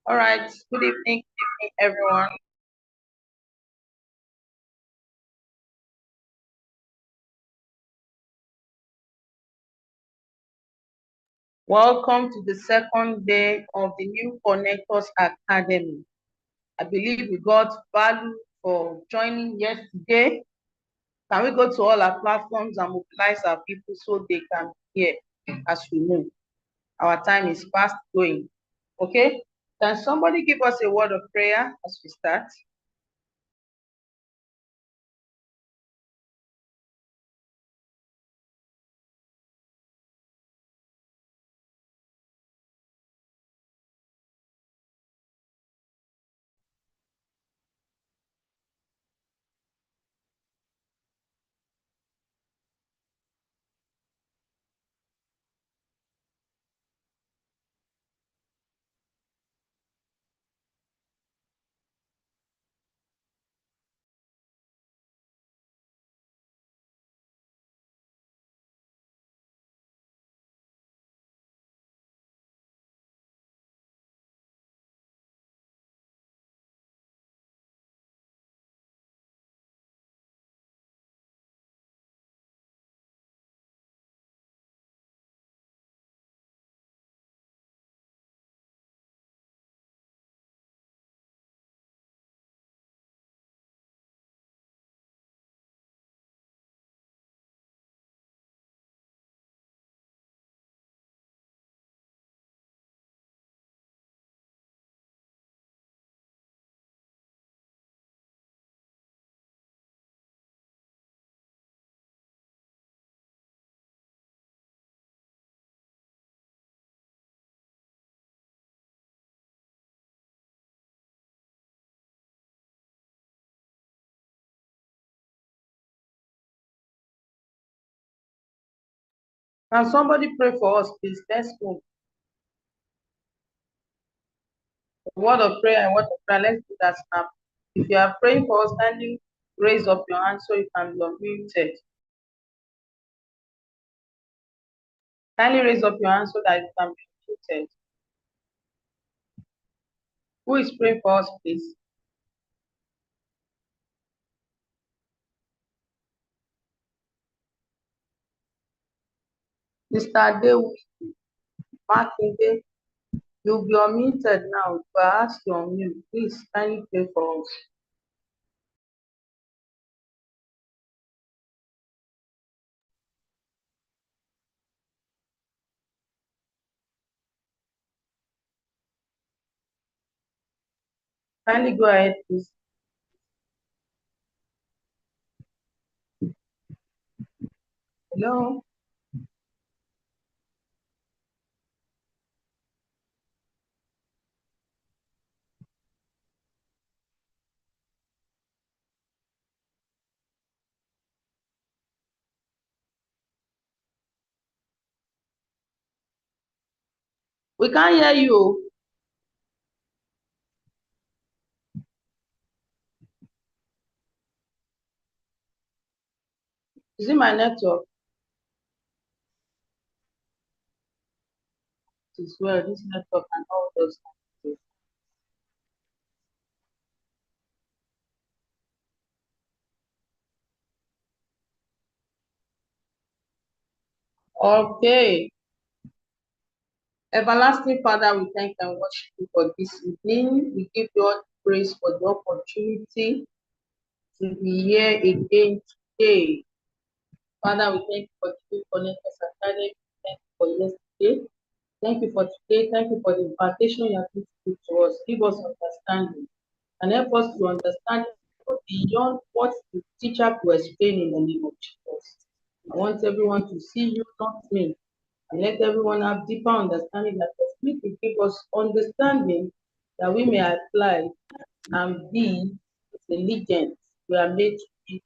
All right. Good evening, everyone. Welcome to the second day of the new Connectors Academy. I believe we got value for joining yesterday. Can we go to all our platforms and mobilize our people so they can hear as we move? Our time is fast going. Okay? Can somebody give us a word of prayer as we start? Can somebody pray for us, please? Let's go. Word of prayer and word of prayer. Let's do that now. If you are praying for us, kindly raise up your hand so you can be unmuted. Kindly raise up your hand so that you can be unmuted. Who is praying for us, please? Mr. Dewu Makinde, you'll be unmuted now. If I ask you on mute, please kindly pray for us. Kindly go ahead, please. Hello? We can't hear you. Is it my network? It is well, this network and all those things. Okay. Everlasting Father, we thank and worship you for this evening. We give you all the praise for the opportunity to be here again today. Father, we thank you for the Connectors Academy. Thank you for yesterday. Thank you for today. Thank you for the invitation you have given to us. Give us understanding and help us to understand beyond what the teacher could explain in the name of Jesus. I want everyone to see you, not me. And let everyone have deeper understanding that the Spirit will give us understanding that we may apply and be the legends we are made to be.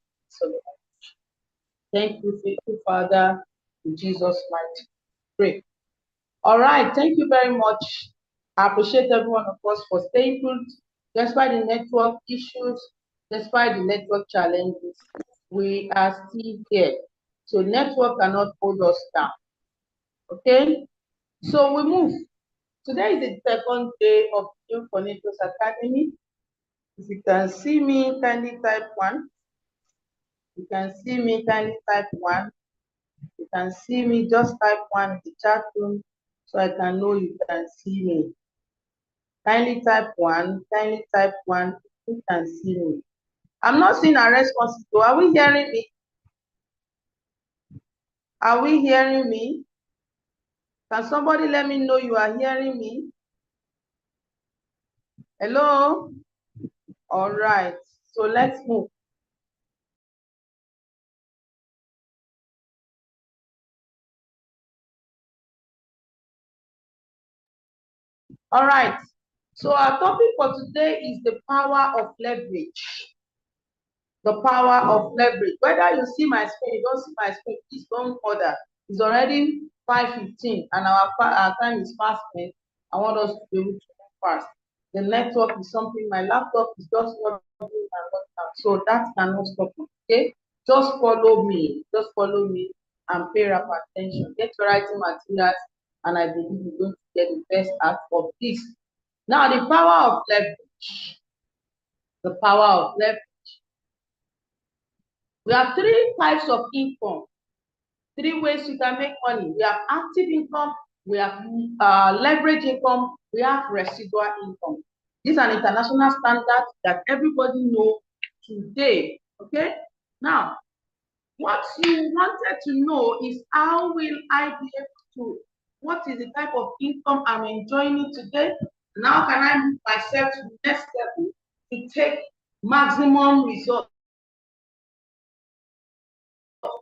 Thank you, faithful Father, in Jesus' mighty name. All right, thank you very much. I appreciate every one of us for staying put, despite the network issues, despite the network challenges. We are still here. So network cannot hold us down. Okay? So we move. Today is the second day of Infonitos Academy. If you can see me, kindly type 1. You can see me, kindly type 1. You can see me, just type 1 in the chat room so I can know you can see me. Kindly type 1. Kindly type 1. You can see me. I'm not seeing a response. So are we hearing me? Are we hearing me? Can somebody let me know you are hearing me? Hello? All right. So let's move. All right. So our topic for today is the power of leverage. The power of leverage. Whether you see my screen, you don't see my screen, please don't bother. It's already 5:15 and our time is fast spent. I want us to be able to move fast. The network is something, my laptop is just not doing my WhatsApp, so that cannot stop me. Okay? Just follow me. Just follow me and pay up attention. Get your writing materials, and I believe you're going to get the best out of this. Now, the power of leverage. The power of leverage. We have 3 types of income, 3 ways you can make money. We have active income, we have leverage income, we have residual income. This is an international standard that everybody knows today. Okay? Now, what you wanted to know is how will I be able to, what is the type of income I'm enjoying today? Now can I move myself to the next level to take maximum results?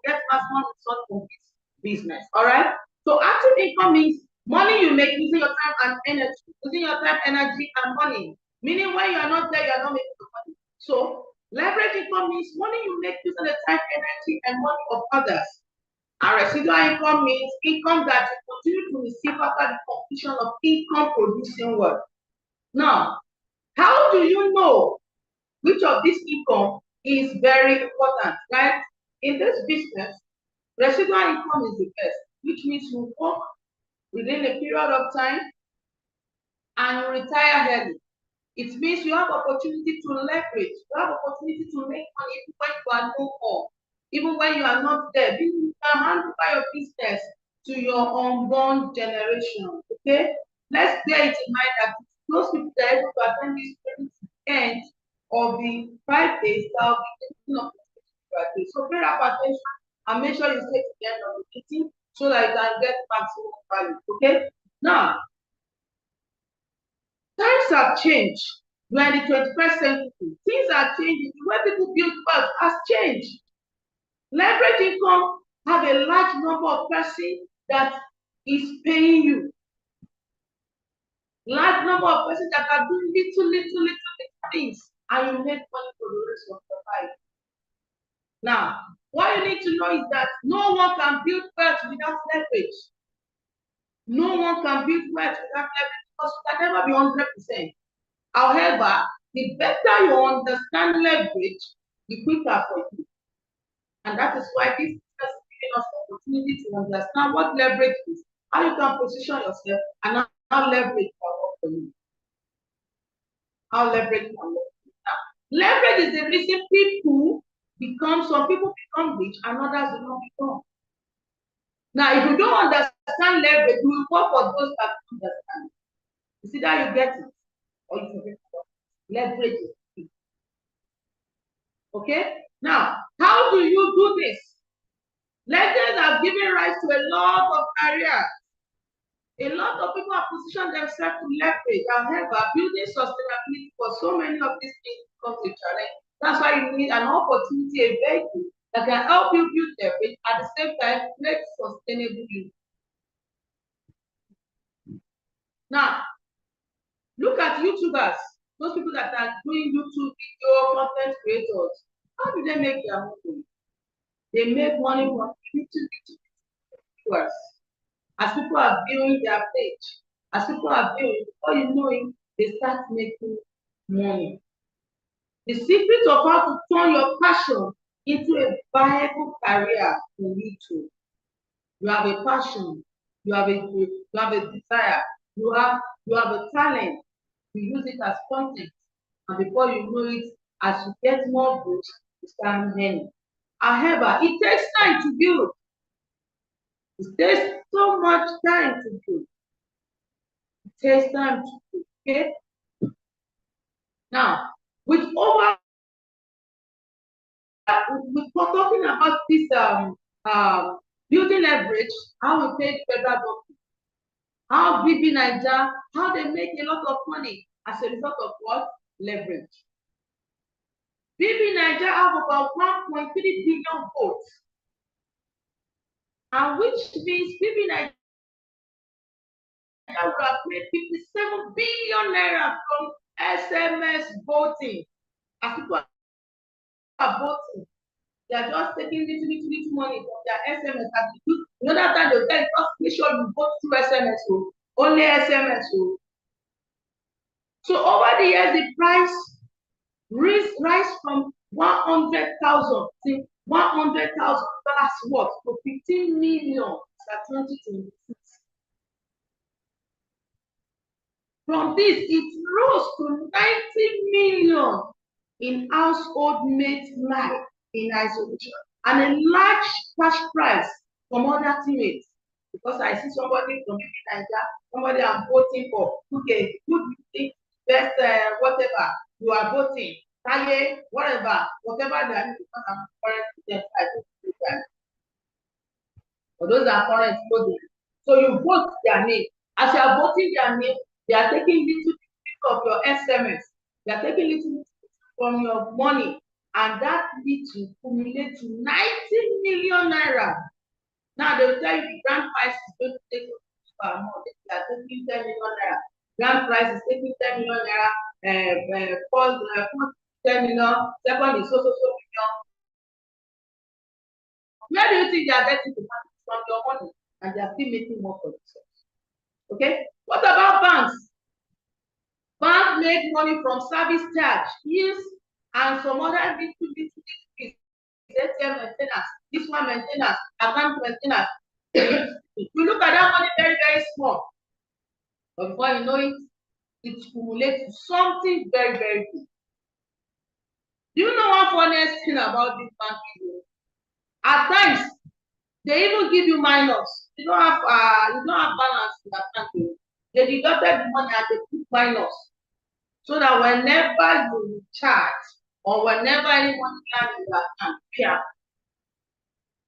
Get maximum result from this business. All right. So active income means money you make using your time and energy, using your time, energy, and money. Meaning when you are not there, you are not making the money. So leverage income means money you make using the time, energy, and money of others. And residual income means income that you continue to receive after the completion of income producing work. Now, how do you know which of this income is very important, right? In this business, residual income is the best, which means you work within a period of time and you retire early. It means you have opportunity to leverage, you have opportunity to make money even when you are no more, even when you are not there. You can hand over your business to your unborn generation. Okay? Let's bear it in mind that those people that are able to attend this training to the end of the 5 days, that will be taking up the so pay up attention and make sure you stay to the end of the meeting so that you can get maximum value. Okay? Now, times have changed. We are in the 21st century. Things are changing. The way people build wealth has changed. Leverage income have a large number of persons that is paying you. Large number of persons that are doing little things, and you make money for the rest of your life. Now, what you need to know is that no one can build wealth without leverage. No one can build wealth without leverage because you can never be 100%. However, the better you understand leverage, the quicker for you. And that is why this is giving us the opportunity to understand what leverage is, how you can position yourself, and how leverage can work for you. How leverage can work for you. Now, leverage is the reason some people become rich and others do not become. Now, if you don't understand leverage, you will work for those that understand. You see that you get it or you forget it. Leverage is key. Okay? Now, how do you do this? Legends have given rise to a lot of careers. A lot of people have positioned themselves to leverage. However, building sustainability for so many of these things becomes a challenge. That's why you need an opportunity, a vehicle that can help you build leverage at the same time create sustainable use. Now, look at YouTubers, those people that are doing YouTube video content creators. How do they make their money? They make money from YouTube viewers. As people are viewing their page, as people are viewing, before you know it, they start making money. The secret of how to turn your passion into a viable career in YouTube. You have a passion, you have a desire, you have a talent. You use it as content. And before you know it, as you get more books, you start learning. However, it takes time to build. It takes so much time to build. It takes time to build. Okay? Now, with over we're talking about this building leverage, how we pay federal government, how BB Niger, how they make a lot of money as a result of what? Leverage. BB Niger have about 1.3 billion votes, and which means BB Niger would have made 57 billion naira from SMS voting. As people are voting, they are just taking little money from their SMS that they use. Another time they'll tell you, just make sure you vote through SMS. Only SMS. So over the years, the price rise from 100,000 to $100,000 worth to 15 million at 2026. From this, it rose to 90 million in household mates life in isolation, and a large cash prize from other teammates. Because I see somebody from Nigeria, somebody I'm voting for, okay, good best whatever you are voting, Taye, whatever they are, because I'm current with them, I do that. For those that are current voting. So you vote their name. As you are voting their name, they are taking little bit of your SMS. They are taking little bit from your money, and that leads to accumulate to 90 million naira. Now they will tell you the grand prize is going to take more. They are taking 10 million naira. Grand prize is taking 10 million naira. First 10 million. Second is so million. Where do you think they are getting the money from your money? And they are still making more for themselves. Okay? What about banks? Banks make money from service charge, fees, and some other little fees. ATM maintenance, this one maintenance, account maintenance. You look at that money very, very small. But before you know it, it accumulates to something very, very big. Do you know one funniest thing about this banking? At times, they even give you minus. You don't have balance in the account. They deducted the money and they put minus. So that whenever you charge or whenever anyone comes in your account, yeah.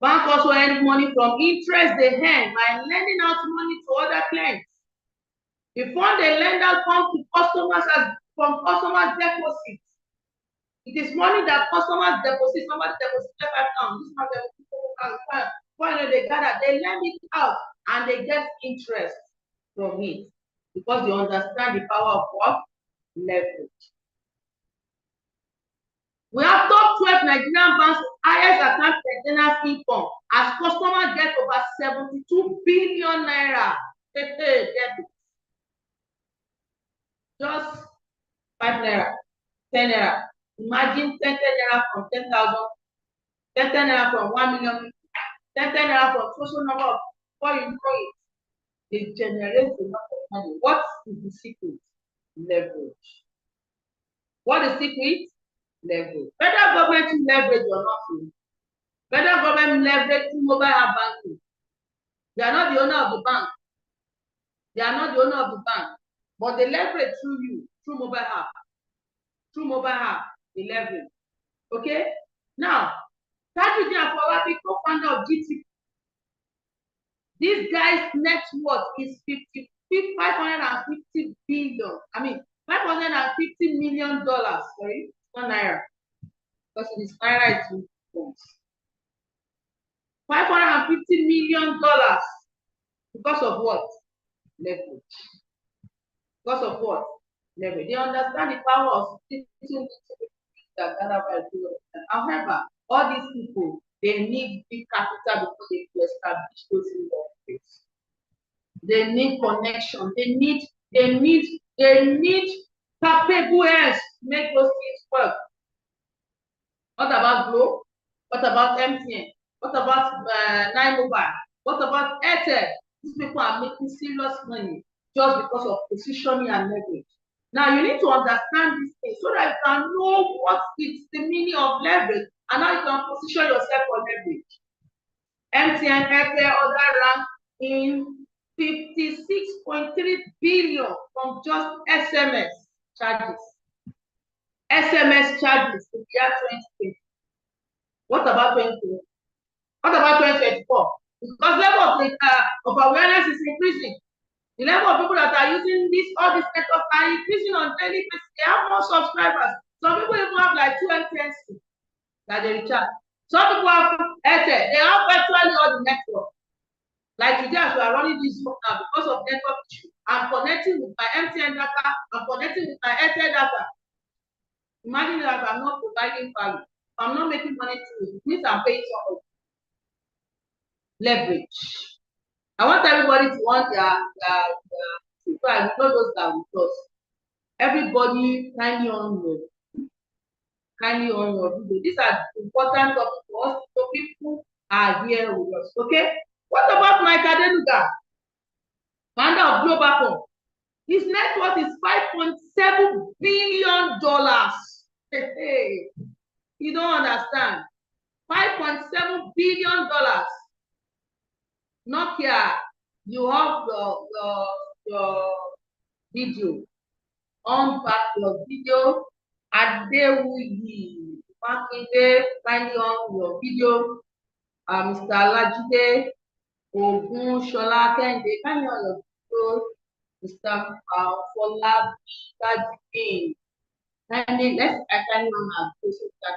Bank also earn money from interest they earn by lending out money to other clients. The fund they lend out comes to customers from customers' deposits. It is money that customers deposit. Somebody deposited 5,000. This one deposited 5,000. Finally, they gather, they lend it out, and they get interest from it because they understand the power of what? Leverage. We have top 12 Nigerian banks with highest account maintenance income as customers get over 72 billion naira. Just 5 naira, 10 naira. Imagine 10 naira from 10,000, 10 naira from 1 million, 10 naira from social number of, before you know it, they generate a lot of money. What is the secret? Leverage. What is the secret? Leverage. Federal government leverage or not? Federal government leverage through mobile app banking. They are not the owner of the bank. They are not the owner of the bank, but they leverage through you, through mobile app. Through mobile app, they leverage. Okay? Now, Tajuddin Afolabi, co-founder of GT. This guy's net worth is 550 billion. I mean, $550 million. Sorry, not naira. Because it is naira, it's $550 million. Because of what? Leverage. Because of what? Leverage. They understand the power of teaching that gather by the. However, all these people, they need big capital before they establish those industries. They need connection. They need capable hands to make those things work. What about Glo? What about MTN? What about Nine Mobile? What about Airtel? These people are making serious money just because of positioning and leverage. Now you need to understand this thing so that you can know what is the meaning of leverage and how you can position yourself for leverage. MTN, Airtel, other rank in 56.3 billion from just SMS charges. SMS charges in the year 2020. What about 2020? What about 2024? Because level of awareness is increasing. The level of people that are using all these networks are increasing on daily basis. They have more subscribers. Some people even have like 2 MTNs that they recharge. Some people have Airtel. They have virtually all the network. Like today, as we are running this book now, because of network issue, I'm connecting with my MTN data. I'm connecting with my Airtel data. Imagine that I'm not providing value. I'm not making money to it. It means I'm paying somebody. Leverage. I want everybody to want their subscribe. Not those that with us. Everybody kindly on your video. These are important topics for us, so people are here with us. Okay. What about Mike Adenuga, founder of Global? His net worth is $5.7 billion. Hey, you don't understand. $5.7 billion. Nokia, you have your video. Unpack your video. Adewuyi Makinde, kindly on your video. Mr. Alajide Ogunshola Kende, kindly on your video. Mr. Fola Tajin. Kindly, let's kindly on our social media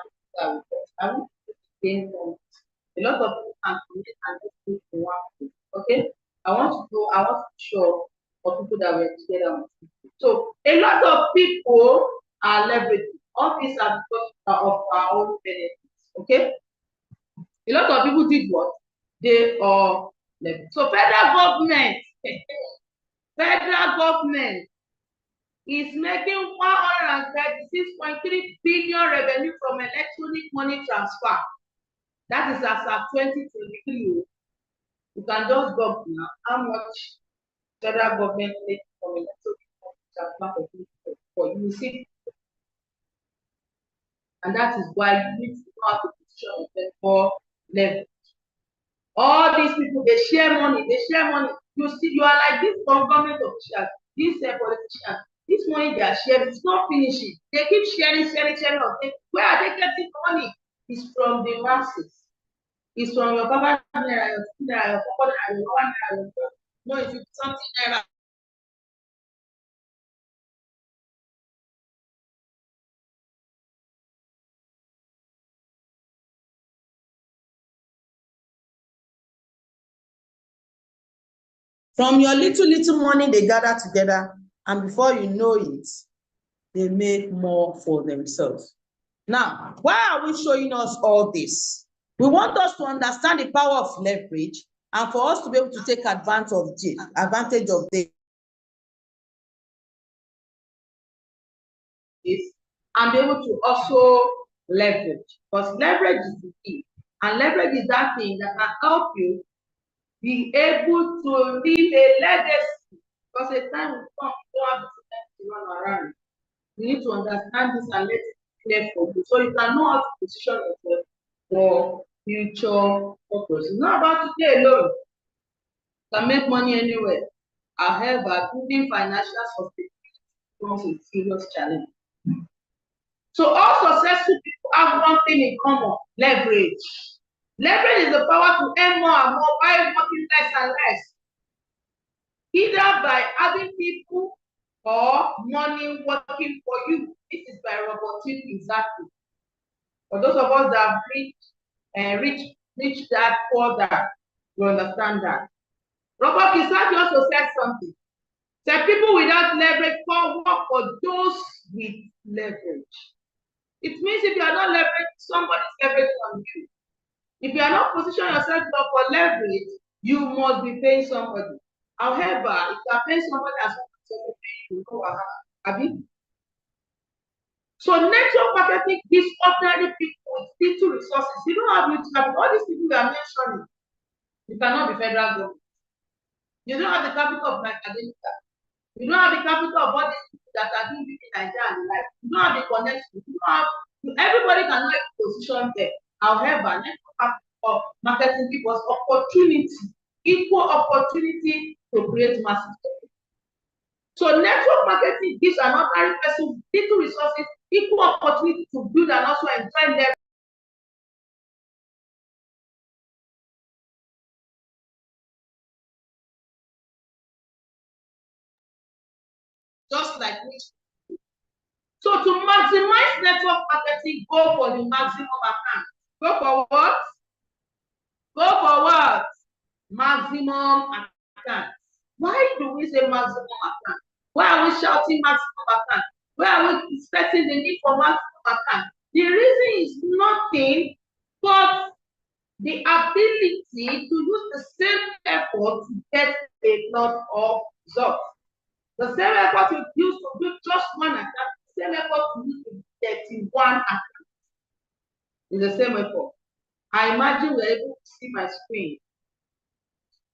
with us. I want to explain from a lot of people can connect and just do one thing. Okay? I want to show for people that were together with me. So a lot of people are leveraging. All these are because of our own benefits. Okay? A lot of people did what? They are leveraging. So federal government is making 136.3 billion revenue from electronic money transfer. That is as of 2023. You can just go now how much federal government makes from electronic money transfer for you will see. And that is why you need to know how to position yourself for leverage. All these people, they share money. You see, you are like this government officials, these politicians. This money they are sharing, it's not finishing. They keep sharing. Where are they getting money? It's from the masses. It's from your papa, your sister, your papa, your mama, no, if it's something naira. From your little money they gather together, and before you know it, they make more for themselves. Now, why are we showing us all this? We want us to understand the power of leverage and for us to be able to take advantage of this and be able to also leverage. Because leverage is the key. And leverage is that thing that can help you be able to leave a legacy. Because a time will come, you don't have to run around. You need to understand this and let it clear for you so you can know how to position yourself for future purpose. It's not about today alone. You can make money anywhere. However, building financial sustainability becomes a serious challenge. So all successful people have one thing in common: leverage. Leverage is the power to earn more and more while working less and less, either by having people or money working for you. This is by robotic exactly. For those of us that have reached that further, you understand that. Robert Kiyosaki also said something. Said people without leverage can't work for those with leverage. It means if you are not leveraged, somebody's leveraging on you. If you are not positioning yourself for leverage, you must be paying somebody. However, if you are paying somebody as well, you go ahead. So network marketing gives ordinary people with little resources. You don't have huge capital. All these people we are mentioning, you cannot be federal government. You don't have the capital of my academic. You don't have the capital of all these people that are doing in Nigeria and the like. You don't have the connection. You don't have, everybody cannot have a position there. However, network marketing gives us opportunity, equal opportunity to create massive profit. So network marketing gives an ordinary person little resources, equal opportunity to build and also enjoy their just like me. So to maximize network marketing, go for the maximum account. Go for what? Go for what? Maximum account. Why do we say maximum account? Why are we shouting maximum account? Why are we expecting the need for maximum account? The reason is nothing but the ability to use the same effort to get a lot of results. The same effort you use to do just one account, the same effort you use to get 31 account is the same effort. I imagine we're able to see my screen.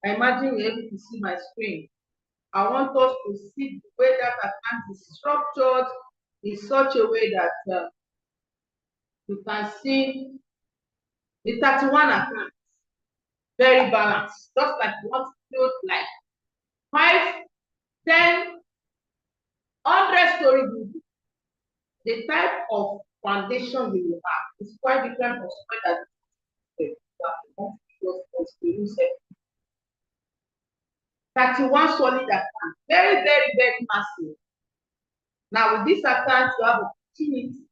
I imagine we're able to see my screen. I want us to see the way that account is structured in such a way that you can see the 31 accounts very balanced, just like you want to build like 5, 10, 100-story building. The type of foundation you will have is quite different from somewhere that 31 solid account, very, very, very massive. Now, with this account, you have opportunity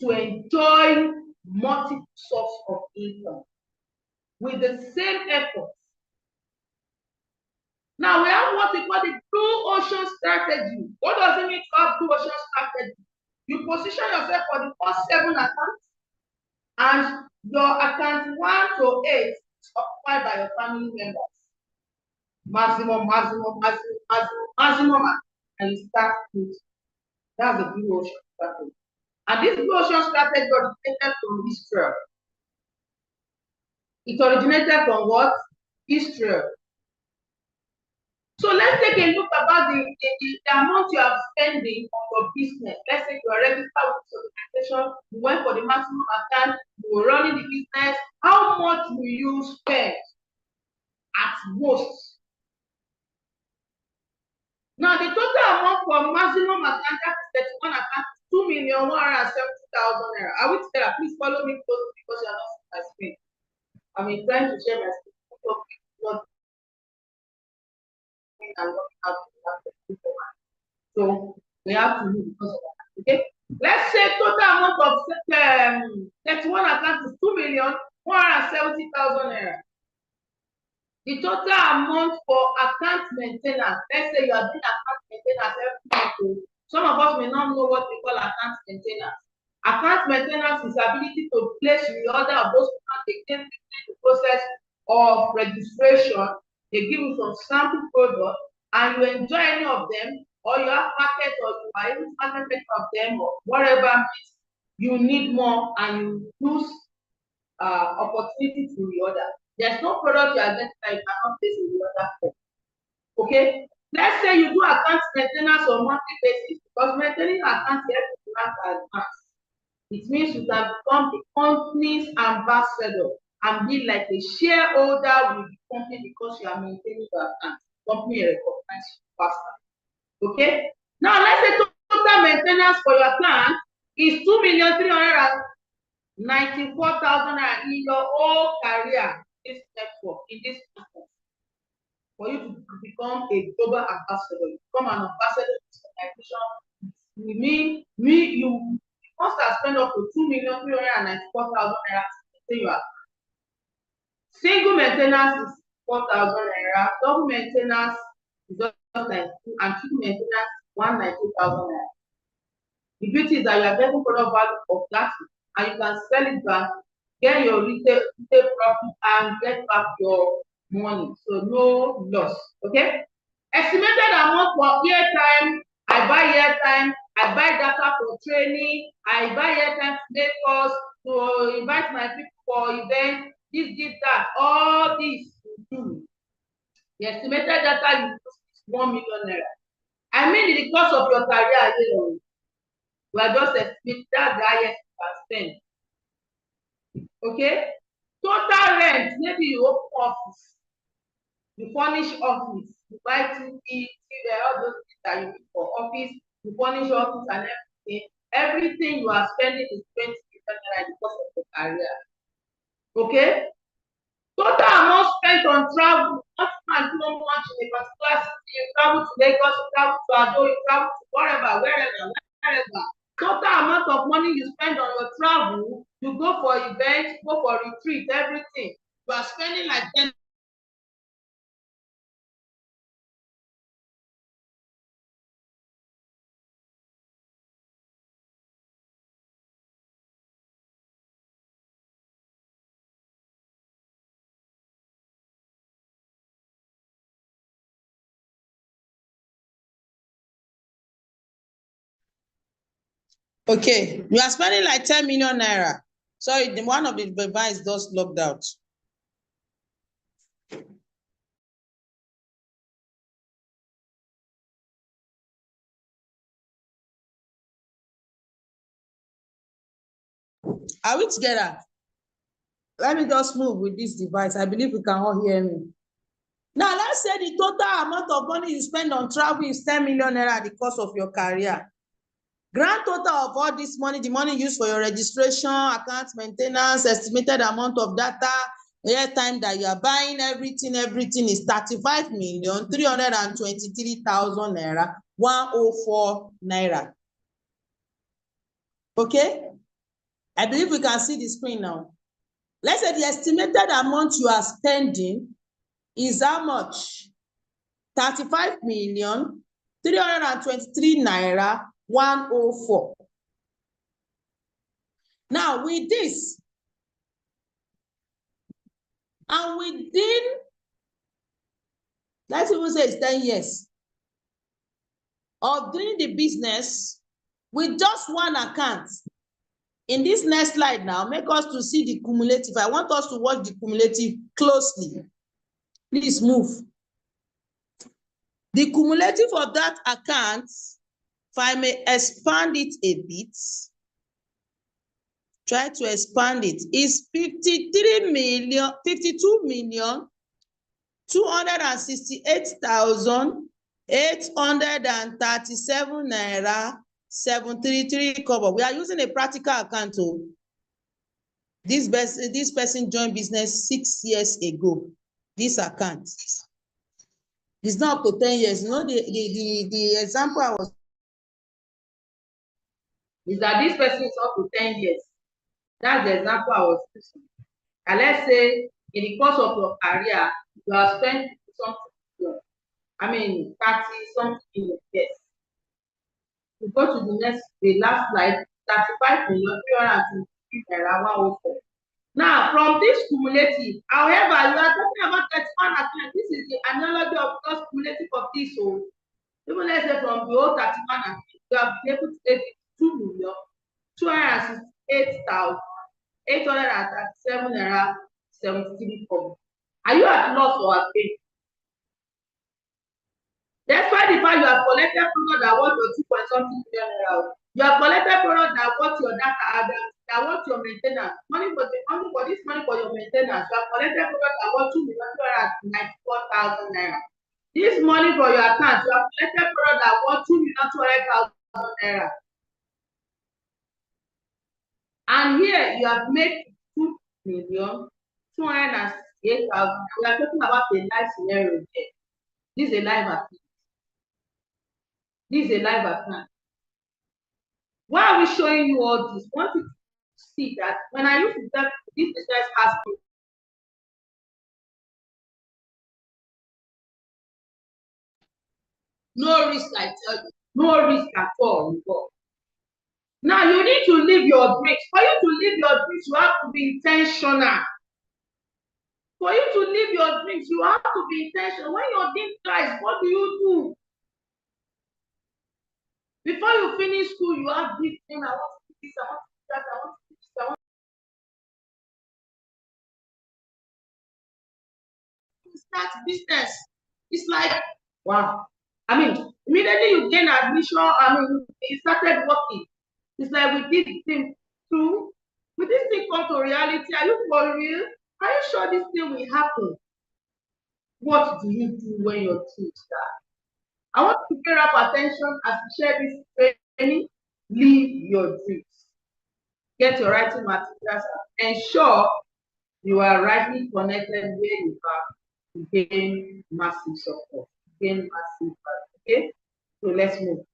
to enjoy multiple sources of income with the same effort. Now, we have what we call the blue ocean strategy. What does it mean to have blue ocean strategy? You position yourself for the first 7 accounts, and your account 1 to 8 is occupied by your family members. Maximum, and you start with. That's the blue ocean strategy. And this blue ocean strategy originated from Israel. It originated from what? Israel. So let's take a look about the amount you are spending on your business. Let's say you are registered with this organization, you went for the maximum account, you were running the business. How much will you spend at most? Now, the total amount for maximum account, that is 31 account, 2,170,000 naira. I will tell you, please follow me closely because you are not seeing my screen. I'm trying to share my screen. So we have to move because of that. Okay. Let's say total amount of 31 account is 2,170,000 naira. The total amount for account maintenance, let's say you are doing account maintenance every month. Some of us may not know what we call account maintenance. Account maintenance is the ability to place the order of those accounts against the process of registration. They give you some sample products and you enjoy any of them, or you have market, or you are able to market of them, or whatever you need more and you lose opportunity to the order. There's no product you are getting that you cannot place in the order for. Okay? Let's say you do account maintenance on monthly basis, because maintaining account helps you rank advance. It means you can become the company's ambassador and be like a shareholder with the company because you are maintaining your account. The company recognizes you faster. Okay? Now let's say total maintenance for your account is 2,394,000 in your whole career in this network, in this business. For you to become a global ambassador, you become an ambassador of this organization. You must have spent up to 2,394,000 naira to maintain your account. Single maintenance is 4,000 naira, double maintenance is just 92, and triple maintenance 192,000 naira. The beauty is that you are getting product value of that, and you can sell it back, get your retail profit, and get back your money. So no loss. Okay? Estimated amount for airtime. I buy airtime, I buy data for training, I buy airtime to make calls, to invite my people for events, this, that, all this you do. The estimated data you use is 1 million naira. spending in the course of your career, you know, we are just estimating that's the highest you can spend. Okay? Total rent, maybe you open office, you furnish office, you buy TV, all those things that you need for office, you furnish office and everything. Everything you are spending is 20% in the course of your career. Okay? Total amount spent on travel, not man do much in a particular city, you travel to Lagos, you travel to Ado, you travel to wherever. Total amount of money you spend on your travel, you go for events, go for retreat, everything. You are spending like 10. Okay, you are spending like 10 million naira. Sorry, one of the device just logged out. Are we together? Let me just move with this device. I believe you can all hear me. Now, let's say the total amount of money you spend on travel is 10 million naira at the cost of your career. Grand total of all this money, the money used for your registration, account maintenance, estimated amount of data, airtime that you are buying, everything is 35,323,000 naira, 104 naira. Okay? I believe we can see the screen now. Let's say the estimated amount you are spending is how much? 35,323 naira, 104. Now, with this, and within, let's even say it's 10 years of doing the business with just one account. In this next slide now, make us to see the cumulative. I want us to watch the cumulative closely. Please move. The cumulative of that account, if I may expand it a bit, try to expand it, is 52,268,837 naira 733 kobo. We are using a practical account. This person joined business 6 years ago. This account. It's not up to 10 years. You know, the example I was is that this person is up to 10 years. That's the example I was using. And let's say in the course of your career, you have spent something, 30 something years. You go to the last slide, 35,323 naira 104. Now, from this cumulative, however, you are talking about 31 account. This is the analogy of just cumulative of this. So, even let's say from the old 31 account, you have been able to take 2,268,837 naira 73 kobo. Are you at loss or at gain? Despite the fact you have collected product that worth your 2 point something million naira, you have collected product that worth your data, that worth your maintenance. Money for this money for your maintenance. You have collected product that worth 2,294,000 naira. This money for your account, you have collected product that worth 2,200,000 naira. And here you have made 2,268,000. We are talking about a live scenario here. This is a live account. This is a live account. Why are we showing you all this? I want you to see that when I use this business has no risk, I tell you, no risk at all involved. Now you need to live your dreams. For you to live your dreams, you have to be intentional. For you to live your dreams, you have to be intentional. When your dream dies, what do you do? Before you finish school, you have this thing, I want to do this, I want to do that, I want to do this, I want to start business. It's like, wow. Immediately you gain admission, you started working. It's like with this thing too. Will this thing come to reality? Are you for real? Are you sure this thing will happen? What do you do when your team start? I want you to pay up attention as we share this training. Live your dreams. Get your writing materials. Ensure you are rightly connected where you are to gain massive support, gain massive value. Okay? So let's move.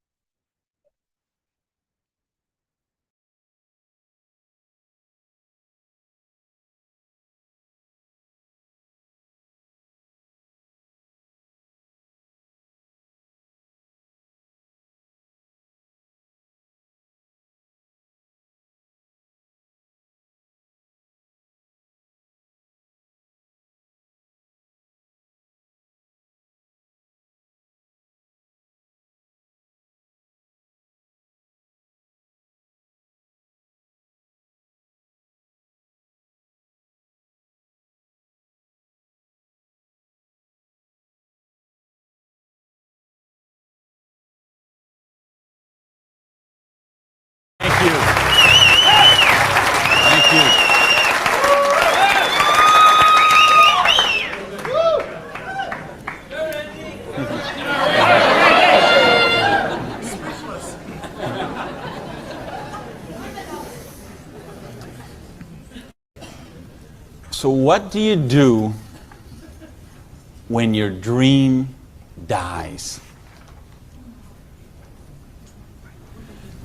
Thank you. Thank you. So what do you do when your dream dies?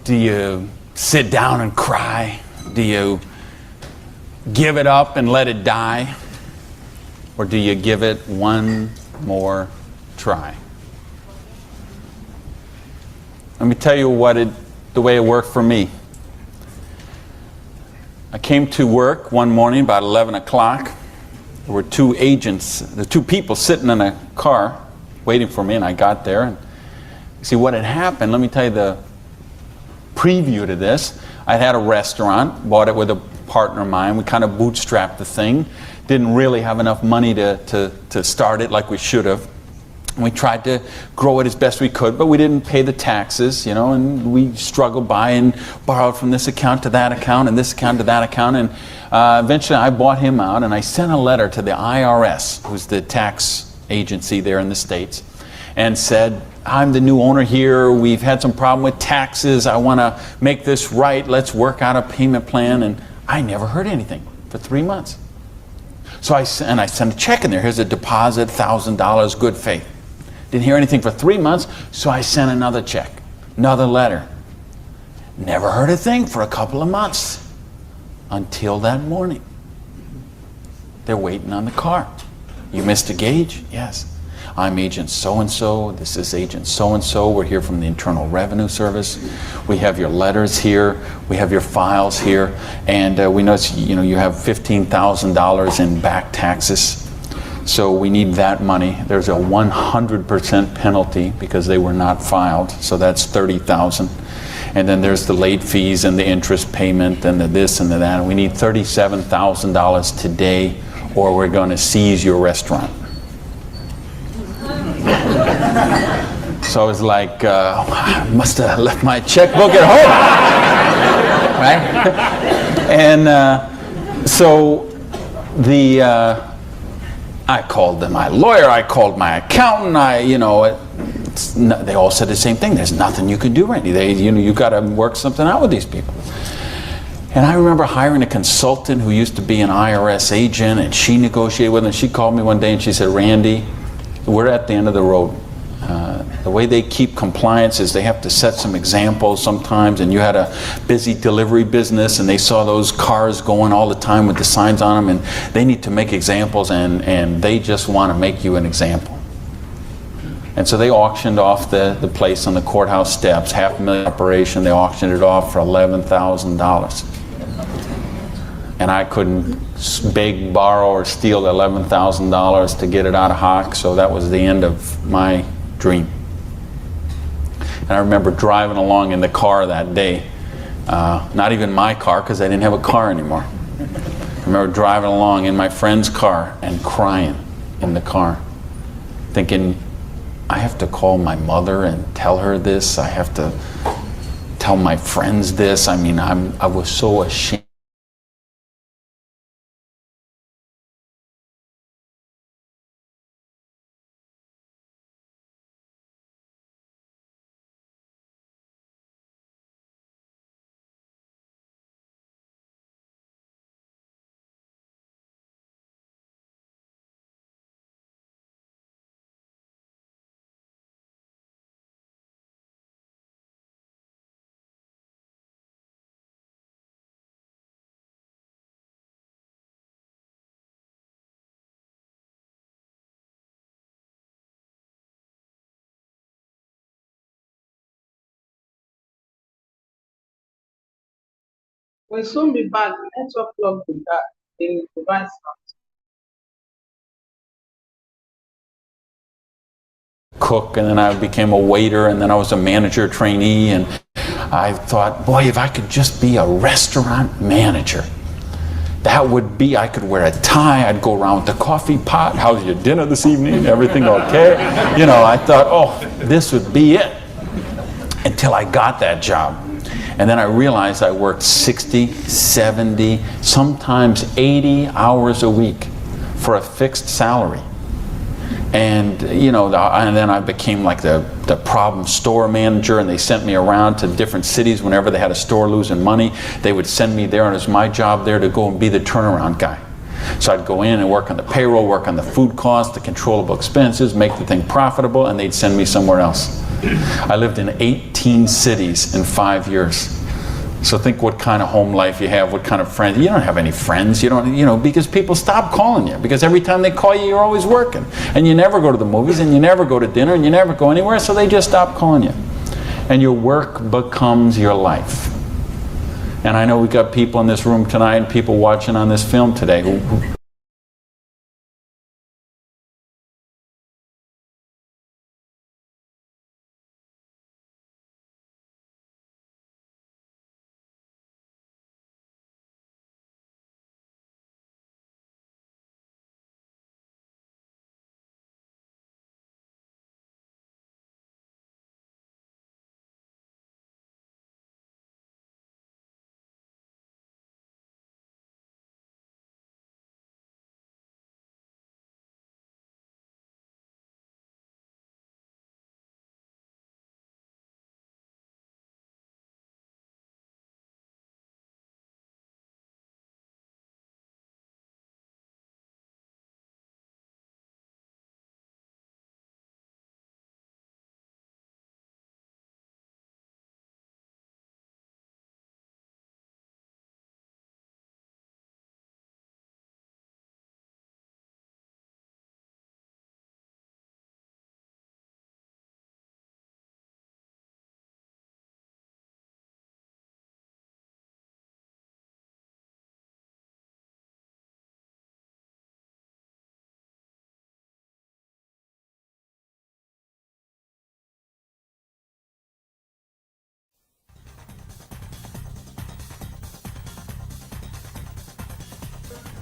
Do you sit down and cry? Do you give it up and let it die? Or do you give it one more try? Let me tell you the way it worked for me. I came to work one morning about 11 o'clock. There were two people sitting in a car waiting for me, and I got there. And see what had happened, let me tell you the preview to this. I had a restaurant, bought it with a partner of mine. We kind of bootstrapped the thing. Didn't really have enough money to start it like we should have. We tried to grow it as best we could, but we didn't pay the taxes, and we struggled by and borrowed from this account to that account and this account to that account. And eventually I bought him out, and I sent a letter to the IRS, who's the tax agency there in the States, and said, I'm the new owner here. We've had some problem with taxes. I want to make this right. Let's work out a payment plan. And I never heard anything for 3 months. So I sent a check in there. Here's a deposit, $1,000, good faith. Didn't hear anything for 3 months, so I sent another check, another letter. Never heard a thing for a couple of months until that morning. They're waiting on the car. You missed a gauge? Yes. I'm agent so-and-so. This is agent so-and-so. We're here from the Internal Revenue Service. We have your letters here. We have your files here. And we know you have $15,000 in back taxes. So we need that money. There's a 100% penalty because they were not filed. So that's $30,000. And then there's the late fees and the interest payment and the this and the that. And we need $37,000 today, or we're going to seize your restaurant. So I was like, I must have left my checkbook at home, right? And so I called my lawyer, I called my accountant, they all said the same thing. There's nothing you can do, Randy. You've got to work something out with these people. And I remember hiring a consultant who used to be an IRS agent, and she negotiated with him. She called me one day and she said, Randy, we're at the end of the road. The way they keep compliance is they have to set some examples sometimes, and you had a busy delivery business and they saw those cars going all the time with the signs on them, and they need to make examples, and they just want to make you an example. And so they auctioned off the place on the courthouse steps, $500,000 operation. They auctioned it off for $11,000. And I couldn't beg, borrow, or steal $11,000 to get it out of hock, so that was the end of my dream. And I remember driving along in the car that day, not even my car because I didn't have a car anymore. I remember driving along in my friend's car and crying in the car, thinking, I have to call my mother and tell her this. I have to tell my friends this. I mean, I was so ashamed. We'll soon be back. The network plug with that. The device. Cook, and then I became a waiter, and then I was a manager trainee, and I thought, boy, if I could just be a restaurant manager, that would be, I could wear a tie, I'd go around with the coffee pot, how's your dinner this evening, everything okay? You know, I thought, oh, this would be it, until I got that job. And then I realized I worked 60, 70, sometimes 80 hours a week for a fixed salary. And you know, and then I became like the problem store manager, and they sent me around to different cities whenever they had a store losing money. They would send me there, and it was my job there to go and be the turnaround guy. So I'd go in and work on the payroll, work on the food costs, the controllable expenses, make the thing profitable, and they'd send me somewhere else. I lived in 18 cities in 5 years. So think what kind of home life you have, what kind of friends. You don't have any friends, you don't, you know, because people stop calling you. Because every time they call you, you're always working. And you never go to the movies, and you never go to dinner, and you never go anywhere, so they just stop calling you. And your work becomes your life. And I know we got people in this room tonight and people watching on this film today who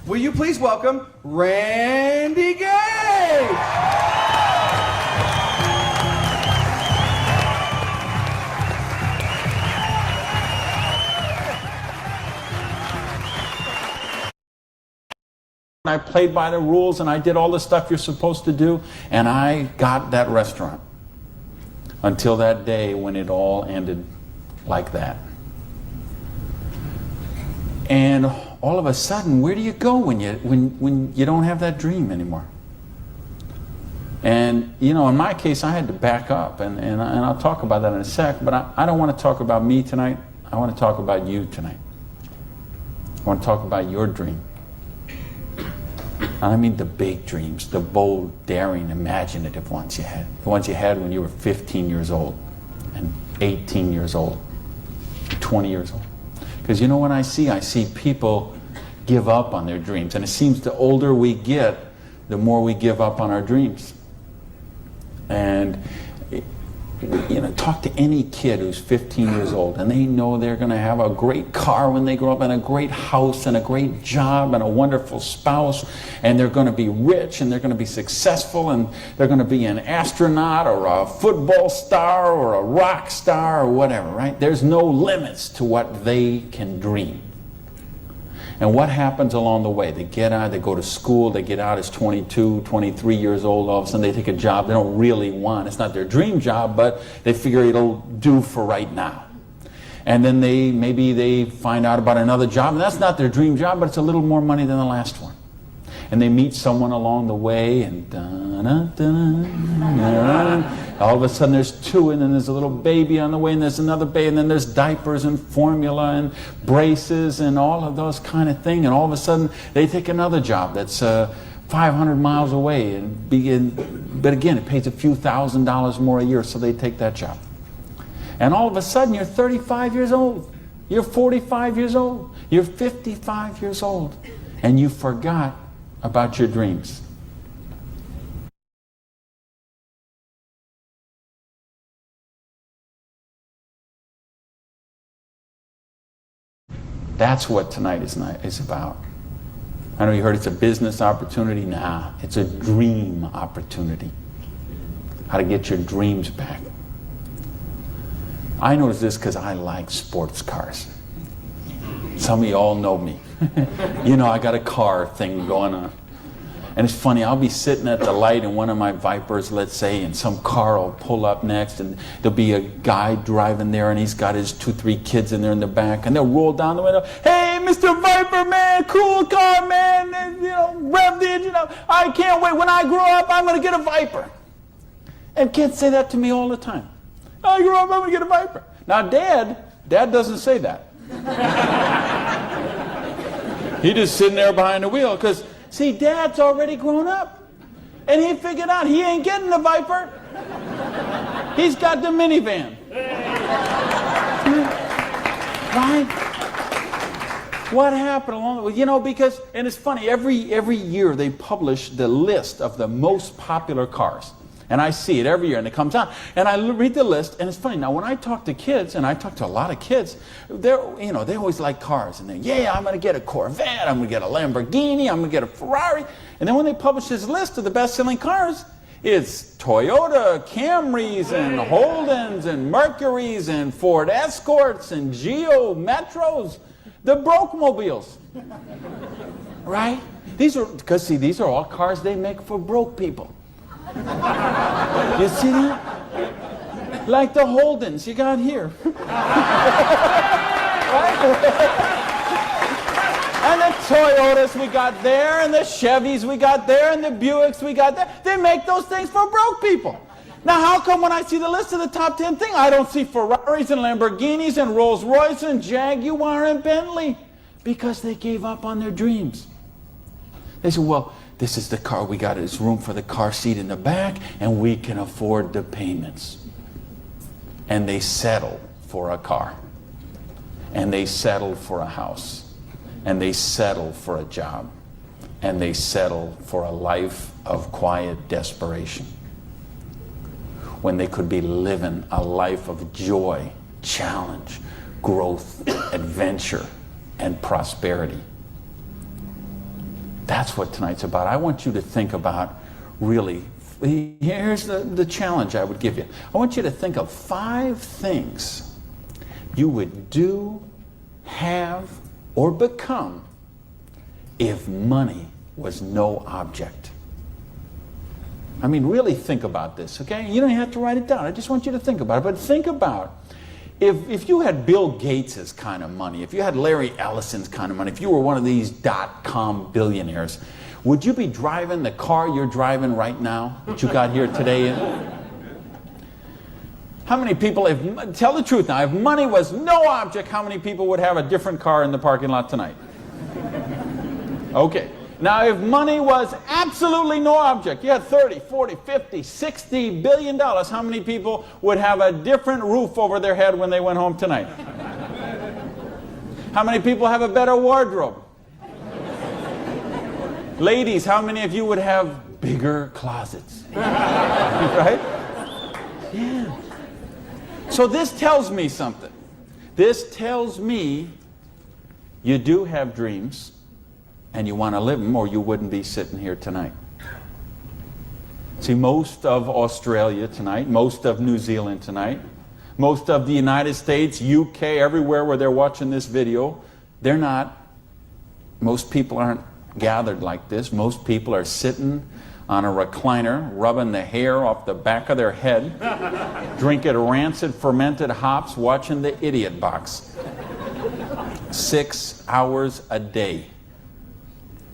Will you please welcome Randy Gage? I played by the rules, and I did all the stuff you're supposed to do, and I got that restaurant. Until that day when it all ended like that. And all of a sudden, where do you go when you don't have that dream anymore? And you know, in my case, I had to back up, and I'll talk about that in a sec, but I don't want to talk about me tonight. I want to talk about you tonight. I want to talk about your dream. And I mean the big dreams, the bold, daring, imaginative ones you had. The ones you had when you were 15 years old, and 18 years old, 20 years old. Because you know what I see people give up on their dreams. And it seems the older we get, the more we give up on our dreams. And talk to any kid who's 15 years old, and they know they're going to have a great car when they grow up, and a great house, and a great job, and a wonderful spouse, and they're going to be rich, and they're going to be successful, and they're going to be an astronaut, or a football star, or a rock star, or whatever, right? There's no limits to what they can dream. And what happens along the way? They get out, they go to school, they get out as 22, 23 years old, all of a sudden they take a job they don't really want. It's not their dream job, but they figure it'll do for right now. And then maybe they find out about another job, and that's not their dream job, but it's a little more money than the last one. And they meet someone along the way, and all of a sudden there's two, and then there's a little baby on the way, and there's another baby, and then there's diapers and formula and braces and all of those kind of things. And all of a sudden they take another job that's 500 miles away, but again, it pays a few $1,000s more a year, so they take that job. And all of a sudden you're 35 years old, you're 45 years old, you're 55 years old, and you forgot about your dreams. That's what tonight is about. I know you heard it's a business opportunity. Nah, it's a dream opportunity. How to get your dreams back. I noticed this because I like sports cars. Some of you all know me. I got a car thing going on. And it's funny, I'll be sitting at the light in one of my Vipers, let's say, and some car will pull up next, and there'll be a guy driving there, and he's got his 2-3 kids in there in the back, and they'll roll down the window, "Hey, Mr. Viper, man, cool car, man, and, rev the engine up. I can't wait. When I grow up, I'm going to get a Viper." And kids say that to me all the time. "I grow up, I'm going to get a Viper." Now, Dad doesn't say that. He's just sitting there behind the wheel, because see, Dad's already grown up. And he figured out he ain't getting the Viper. He's got the minivan. Right? What happened along the way? Because, and it's funny, every year they publish the list of the most popular cars. And I see it every year, and it comes out. And I read the list, and it's funny. Now, when I talk to kids, and I talk to a lot of kids, they always like cars. And I'm going to get a Corvette, I'm going to get a Lamborghini, I'm going to get a Ferrari. And then when they publish this list of the best-selling cars, it's Toyota Camrys and Holdens and Mercurys and Ford Escorts and Geo Metros, the broke-mobiles. Right? These are all cars they make for broke people. You see that? Like the Holdens you got here. Right? And the Toyotas we got there, and the Chevys we got there, and the Buicks we got there. They make those things for broke people. Now, how come when I see the list of the top 10 things, I don't see Ferraris and Lamborghinis and Rolls Royce and Jaguar and Bentley? Because they gave up on their dreams. They said, well, this is the car we got. There's room for the car seat in the back, and we can afford the payments. And they settle for a car. And they settle for a house. And they settle for a job. And they settle for a life of quiet desperation. When they could be living a life of joy, challenge, growth, adventure, and prosperity. That's what tonight's about. I want you to think about, really, here's the challenge I would give you. I want you to think of 5 things you would do, have, or become if money was no object. I mean, really think about this, okay? You don't have to write it down. I just want you to think about it. But think about, if you had Bill Gates' kind of money, if you had Larry Ellison's kind of money, if you were one of these .com billionaires, would you be driving the car you're driving right now that you got here today in? How many people, tell the truth now, if money was no object, how many people would have a different car in the parking lot tonight? Okay. Now, if money was absolutely no object, you had 30, 40, 50, 60 billion dollars, how many people would have a different roof over their head when they went home tonight? How many people have a better wardrobe? Ladies, how many of you would have bigger closets? Right? Yeah. So this tells me something. This tells me you do have dreams and you want to live them, or you wouldn't be sitting here tonight. See, most of Australia tonight, most of New Zealand tonight, most of the United States, UK, everywhere where they're watching this video, most people aren't gathered like this. Most people are sitting on a recliner, rubbing the hair off the back of their head, drinking rancid fermented hops, watching the Idiot Box. 6 hours a day.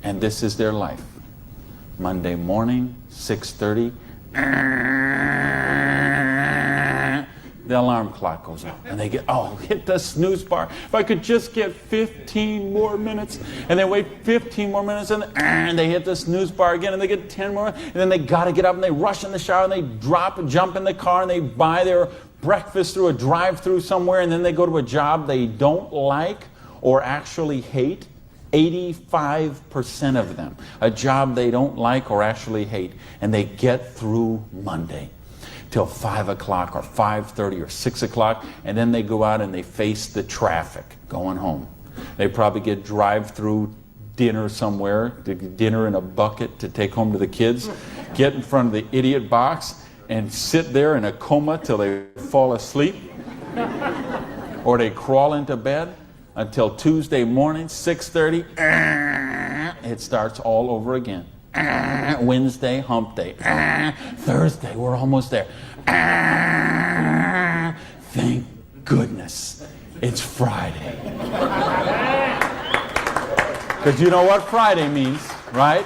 And this is their life. Monday morning, 6:30, the alarm clock goes off. And they get, hit the snooze bar. If I could just get 15 more minutes. And they wait 15 more minutes, and they hit the snooze bar again, and they get 10 more. And then they got to get up, and they rush in the shower, and they jump in the car, and they buy their breakfast through a drive-through somewhere, and then they go to a job they don't like or actually hate. 85% of them, a job they don't like or actually hate, and they get through Monday till 5 o'clock or 5:30 or 6 o'clock, and then they go out and they face the traffic going home. They probably get drive-through dinner somewhere, dinner in a bucket to take home to the kids, get in front of the Idiot Box and sit there in a coma till they fall asleep, or they crawl into bed until Tuesday morning, 6:30, it starts all over again. Wednesday, hump day. Thursday, we're almost there. Thank goodness it's Friday. Because you know what Friday means, right?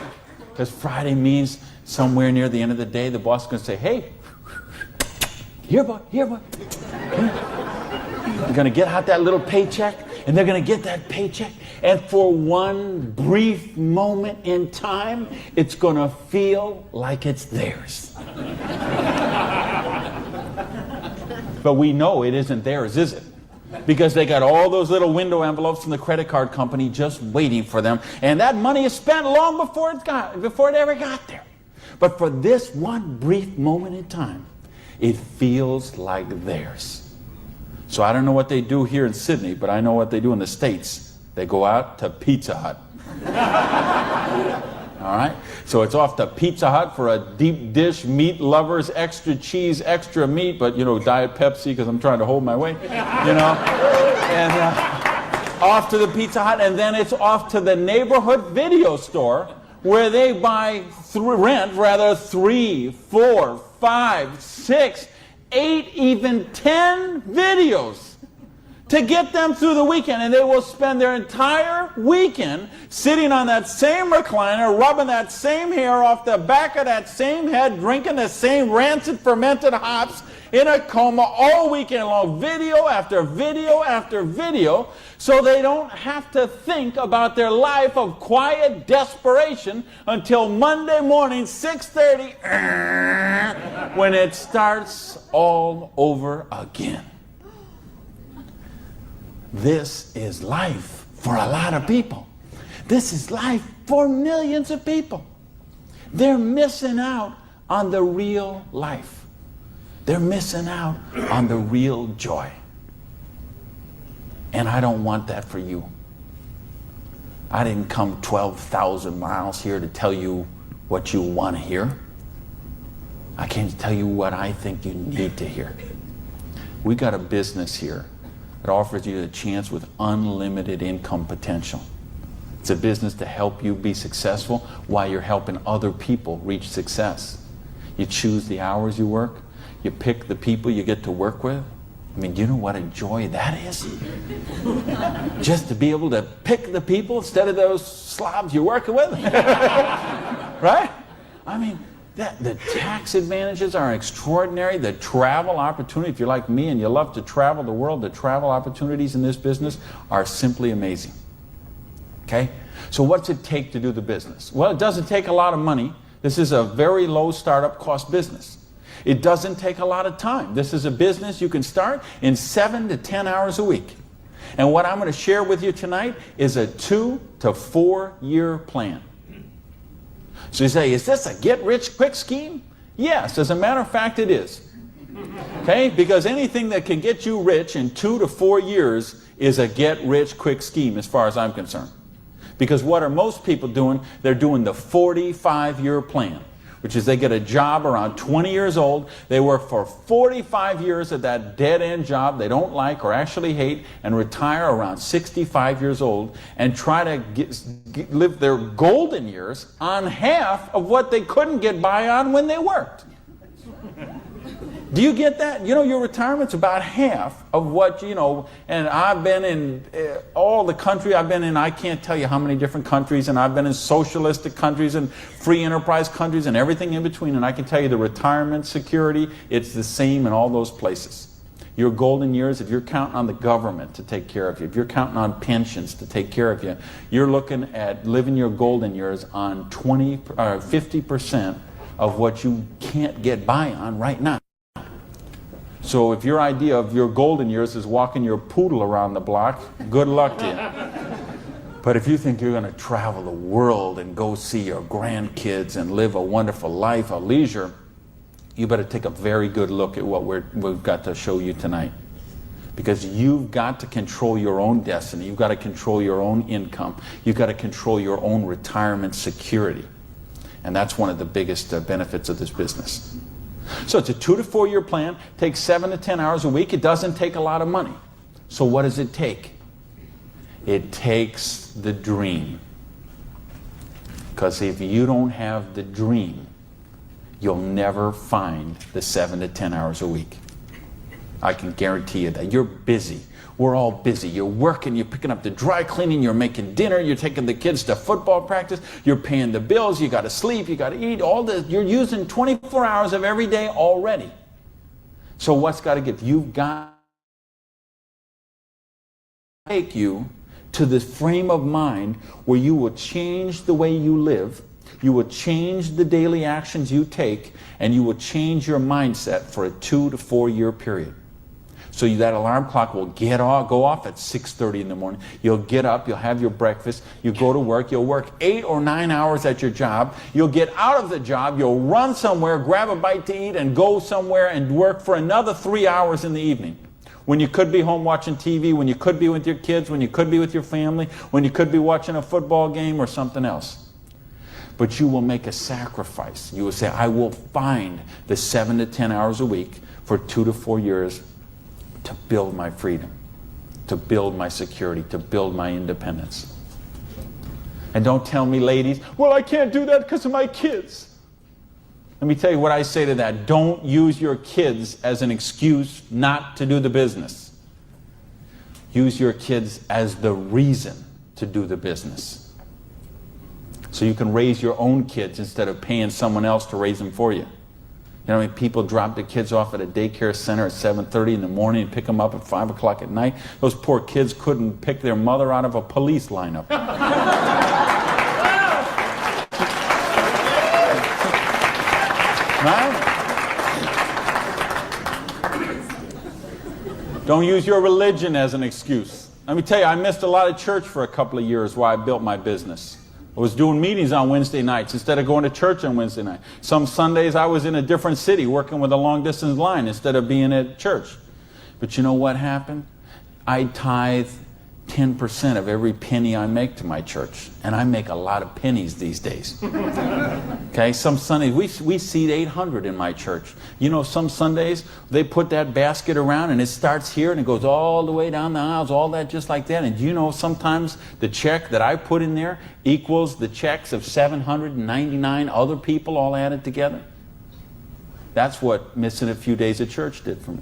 Because Friday means somewhere near the end of the day, the boss is going to say, hey, here, boy. You're going to get out that little paycheck, and they're going to get that paycheck, and for one brief moment in time, it's going to feel like it's theirs. But we know it isn't theirs, is it? Because they got all those little window envelopes from the credit card company just waiting for them, and that money is spent long before it ever got there. But for this one brief moment in time, it feels like theirs. So I don't know what they do here in Sydney, but I know what they do in the States. They go out to Pizza Hut. All right? So it's off to Pizza Hut for a deep dish, meat lovers, extra cheese, extra meat, but, Diet Pepsi because I'm trying to hold my weight, And off to the Pizza Hut, and then it's off to the neighborhood video store where they rent 3, 4, 5, 6, 8, even 10 videos to get them through the weekend. And they will spend their entire weekend sitting on that same recliner, rubbing that same hair off the back of that same head, drinking the same rancid fermented hops in a coma all weekend long, video after video after video, so they don't have to think about their life of quiet desperation until Monday morning, 6:30, when it starts all over again. This is life for a lot of people. This is life for millions of people. They're missing out on the real life. They're missing out on the real joy. And I don't want that for you. I didn't come 12,000 miles here to tell you what you want to hear. I came to tell you what I think you need to hear. We got a business here that offers you a chance with unlimited income potential. It's a business to help you be successful while you're helping other people reach success. You choose the hours you work. You pick the people you get to work with. I mean, do you know what a joy that is? Just to be able to pick the people instead of those slobs you're working with. Right? I mean, the tax advantages are extraordinary. The travel opportunity, if you're like me and you love to travel the world, the travel opportunities in this business are simply amazing. Okay? So what's it take to do the business? Well, it doesn't take a lot of money. This is a very low startup cost business. It doesn't take a lot of time. This is a business you can start in 7 to 10 hours a week. And what I'm going to share with you tonight is a 2 to 4 year plan. So you say, is this a get-rich-quick scheme? Yes, as a matter of fact, it is. Okay? Because anything that can get you rich in 2 to 4 years is a get-rich-quick scheme as far as I'm concerned. Because what are most people doing? They're doing the 45-year plan, which is they get a job around 20 years old, they work for 45 years at that dead-end job they don't like or actually hate, and retire around 65 years old and try to live their golden years on half of what they couldn't get by on when they worked. Do you get that? You know, your retirement's about half of what, and I've been in all the country I've been in, I can't tell you how many different countries, and I've been in socialistic countries and free enterprise countries and everything in between, and I can tell you the retirement security, it's the same in all those places. Your golden years, if you're counting on the government to take care of you, if you're counting on pensions to take care of you, you're looking at living your golden years on 50% of what you can't get by on right now. So if your idea of your golden years is walking your poodle around the block, good luck to you. But if you think you're going to travel the world and go see your grandkids and live a wonderful life, a leisure, you better take a very good look at what we've got to show you tonight. Because you've got to control your own destiny. You've got to control your own income. You've got to control your own retirement security. And that's one of the biggest benefits of this business. So it's a 2 to 4 year plan, takes 7 to 10 hours a week. It doesn't take a lot of money. So what does it take? It takes the dream. Because if you don't have the dream, you'll never find the 7 to 10 hours a week. I can guarantee you that. You're busy. We're all busy. You're working, you're picking up the dry cleaning, you're making dinner, you're taking the kids to football practice, you're paying the bills, you got to sleep, you got to eat, all this. You're using 24 hours of every day already. So what's got to give? You've got to take you to this frame of mind where you will change the way you live, you will change the daily actions you take, and you will change your mindset for a 2 to 4 year period. So that alarm clock will go off at 6:30 in the morning. You'll get up, you'll have your breakfast, you go to work, you'll work 8 or 9 hours at your job, you'll get out of the job, you'll run somewhere, grab a bite to eat, and go somewhere and work for another 3 hours in the evening. When you could be home watching TV, when you could be with your kids, when you could be with your family, when you could be watching a football game or something else. But you will make a sacrifice. You will say, I will find the 7 to 10 hours a week for 2 to 4 years to build my freedom, to build my security, to build my independence. And don't tell me, ladies, well, I can't do that because of my kids. Let me tell you what I say to that. Don't use your kids as an excuse not to do the business. Use your kids as the reason to do the business. So you can raise your own kids instead of paying someone else to raise them for you. You know, people drop their kids off at a daycare center at 7:30 in the morning and pick them up at 5 o'clock at night. Those poor kids couldn't pick their mother out of a police lineup. Right? Don't use your religion as an excuse. Let me tell you, I missed a lot of church for a couple of years while I built my business. I was doing meetings on Wednesday nights instead of going to church on Wednesday night. Some Sundays I was in a different city working with a long distance line instead of being at church. But you know what happened? I tithe 10% of every penny I make to my church. And I make a lot of pennies these days. Okay, some Sundays, we seat 800 in my church. You know, some Sundays, they put that basket around and it starts here and it goes all the way down the aisles, all that just like that. And you know, sometimes the check that I put in there equals the checks of 799 other people all added together. That's what missing a few days of church did for me.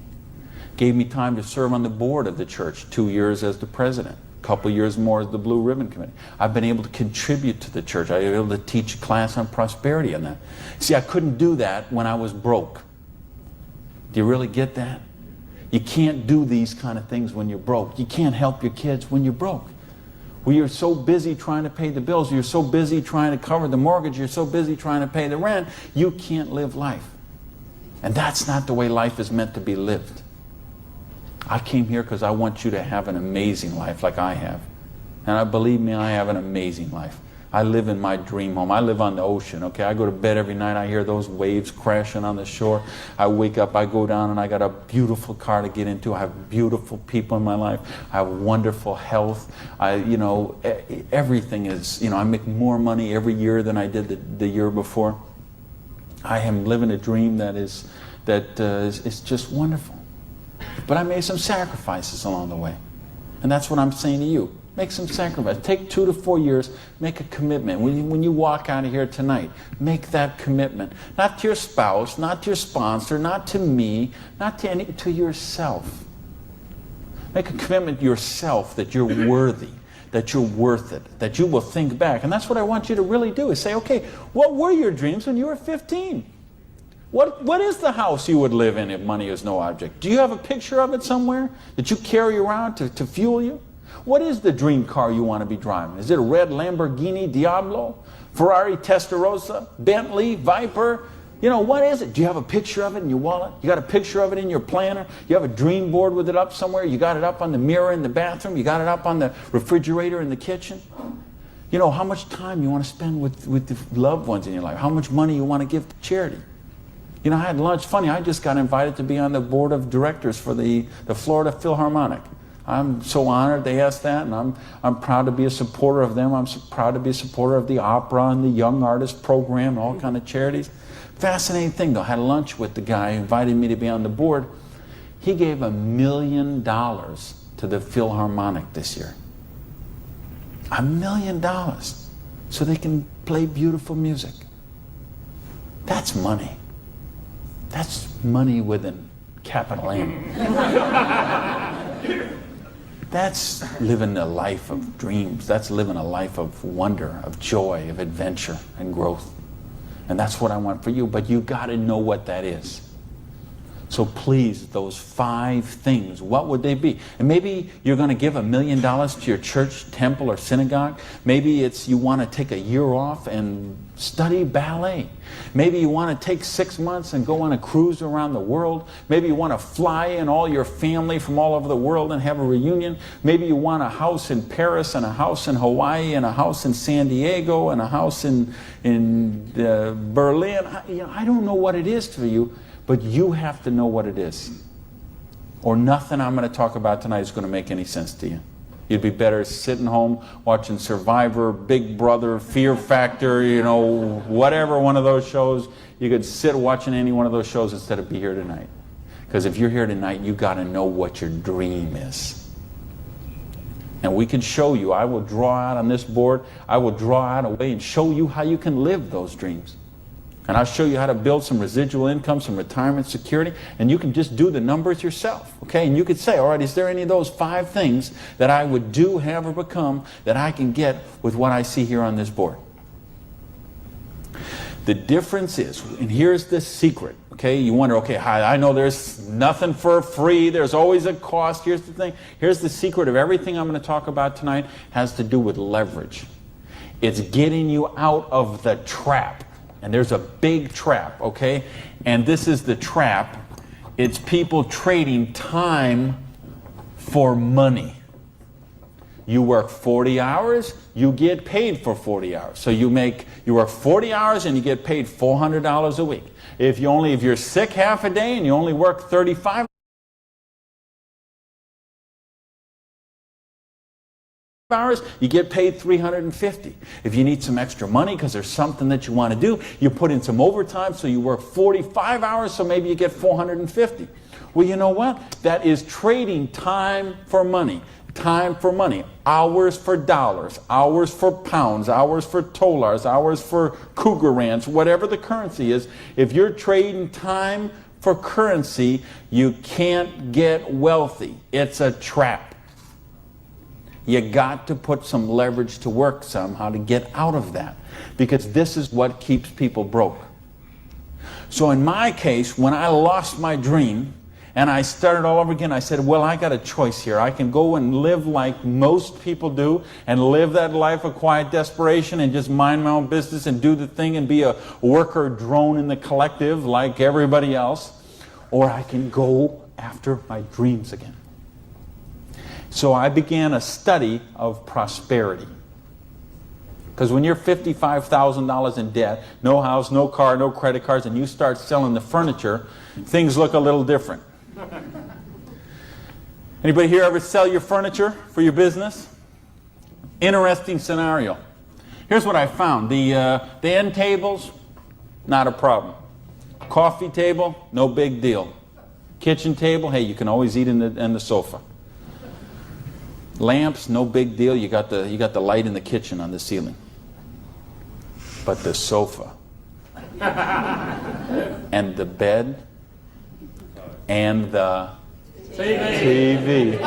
Gave me time to serve on the board of the church, 2 years as the president, a couple years more as the Blue Ribbon Committee. I've been able to contribute to the church. I've been able to teach a class on prosperity on that. See, I couldn't do that when I was broke. Do you really get that? You can't do these kind of things when you're broke. You can't help your kids when you're broke. Well, you're so busy trying to pay the bills, you're so busy trying to cover the mortgage, you're so busy trying to pay the rent, you can't live life. And that's not the way life is meant to be lived. I came here because I want you to have an amazing life like I have. And believe me, I have an amazing life. I live in my dream home. I live on the ocean, okay? I go to bed every night. I hear those waves crashing on the shore. I wake up, I go down, and I got a beautiful car to get into. I have beautiful people in my life. I have wonderful health. Everything is, I make more money every year than I did the year before. I am living a dream that is just wonderful. But I made some sacrifices along the way. And that's what I'm saying to you. Make some sacrifice. Take 2 to 4 years. Make a commitment. When you walk out of here tonight, make that commitment. Not to your spouse, not to your sponsor, not to me, not to yourself. Make a commitment to yourself that you're worthy, that you're worth it, that you will think back. And that's what I want you to really do, is say, okay, what were your dreams when you were 15? What is the house you would live in if money is no object? Do you have a picture of it somewhere that you carry around to fuel you? What is the dream car you want to be driving? Is it a red Lamborghini Diablo, Ferrari Testarossa, Bentley, Viper? What is it? Do you have a picture of it in your wallet? You got a picture of it in your planner? You have a dream board with it up somewhere? You got it up on the mirror in the bathroom? You got it up on the refrigerator in the kitchen? How much time you want to spend with the loved ones in your life? How much money you want to give to charity? I had lunch. Funny, I just got invited to be on the board of directors for the Florida Philharmonic. I'm so honored they asked that, and I'm proud to be a supporter of them. I'm so proud to be a supporter of the opera and the Young Artist Program and all kind of charities. Fascinating thing, though. I had lunch with the guy who invited me to be on the board. He gave $1 million to the Philharmonic this year. $1 million, so they can play beautiful music. That's money. That's money with a capital M. That's living a life of dreams. That's living a life of wonder, of joy, of adventure and growth. And that's what I want for you. But you got to know what that is. So please, those 5 things, what would they be? And maybe you're going to give $1 million to your church, temple, or synagogue. Maybe it's you want to take a year off and study ballet. Maybe you want to take 6 months and go on a cruise around the world. Maybe you want to fly in all your family from all over the world and have a reunion. Maybe you want a house in Paris and a house in Hawaii and a house in San Diego and a house in Berlin. I don't know what it is for you. But you have to know what it is. Or nothing I'm going to talk about tonight is going to make any sense to you. You'd be better sitting home watching Survivor, Big Brother, Fear Factor, whatever one of those shows. You could sit watching any one of those shows instead of be here tonight. Because if you're here tonight, you got to know what your dream is. And we can show you. I will draw out on this board. I will draw out a way and show you how you can live those dreams. And I'll show you how to build some residual income, some retirement security, and you can just do the numbers yourself, okay? And you could say, all right, is there any of those 5 things that I would do, have, or become that I can get with what I see here on this board? The difference is, and here's the secret, okay? You wonder, okay, I know there's nothing for free. There's always a cost. Here's the thing. Here's the secret of everything I'm going to talk about tonight has to do with leverage. It's getting you out of the trap. And there's a big trap, okay? And this is the trap. It's people trading time for money. You work 40 hours, you get paid for 40 hours. So you work 40 hours and you get paid $400 a week. If you're sick half a day and you only work 35 hours, you get paid $350. If you need some extra money because there's something that you want to do, you put in some overtime, so you work 45 hours, so maybe you get $450. Well, you know what? That is trading time for money. Time for money. Hours for dollars, hours for pounds, hours for dollars, hours for cougar ranch, whatever the currency is. If you're trading time for currency, you can't get wealthy. It's a trap. You got to put some leverage to work somehow to get out of that, because this is what keeps people broke. So in my case, when I lost my dream and I started all over again, I said, well, I got a choice here. I can go and live like most people do and live that life of quiet desperation and just mind my own business and do the thing and be a worker drone in the collective like everybody else, or I can go after my dreams again. So I began a study of prosperity, Because when you're $55,000 in debt, no house, no car, no credit cards, and you start selling the furniture, things look a little different. Anybody here ever sell your furniture for your business? Interesting scenario. Here's what I found. The end tables, not a problem. Coffee table, no big deal. Kitchen table, hey, you can always eat in the sofa. Lamps, no big deal. You got the light in the kitchen on the ceiling. But the sofa and the bed and the TV.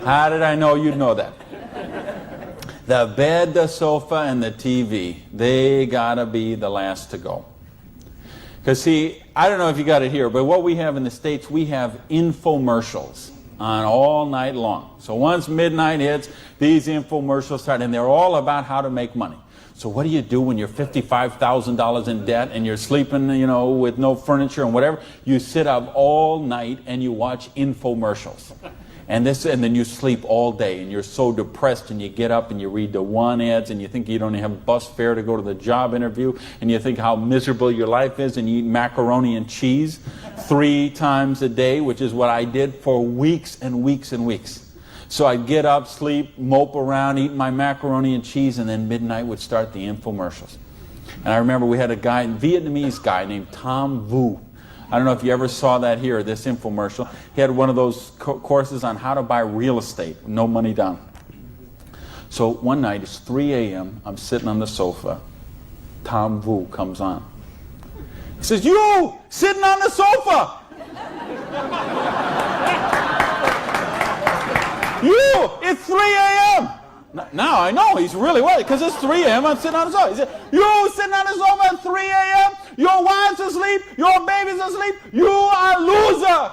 How did I know you'd know that? The bed, the sofa, and the TV, they gotta be the last to go. Because see, I don't know if you got it here, but what we have in the States, we have infomercials on all night long. So once midnight hits, these infomercials start, and they're all about how to make money. So what do you do when you're $55,000 in debt and you're sleeping, with no furniture and whatever? You sit up all night and you watch infomercials. And then you sleep all day and you're so depressed, and you get up and you read the one ads and you think you don't have bus fare to go to the job interview, and you think how miserable your life is, and you eat macaroni and cheese 3 times a day, which is what I did for weeks and weeks and weeks. So I'd get up, sleep, mope around, eat my macaroni and cheese, and then midnight would start the infomercials. And I remember we had a Vietnamese guy named Tom Vu. I don't know if you ever saw that here, this infomercial. He had one of those courses on how to buy real estate, no money down. So one night, it's 3 a.m., I'm sitting on the sofa. Tom Vu comes on. He says, "You, sitting on the sofa! You, it's 3 a.m. Now I know he's really worried, because it's 3 a.m. I'm sitting on the sofa. He said, "You sitting on the sofa at 3 a.m.? Your wife's asleep, your baby's asleep, you are a loser.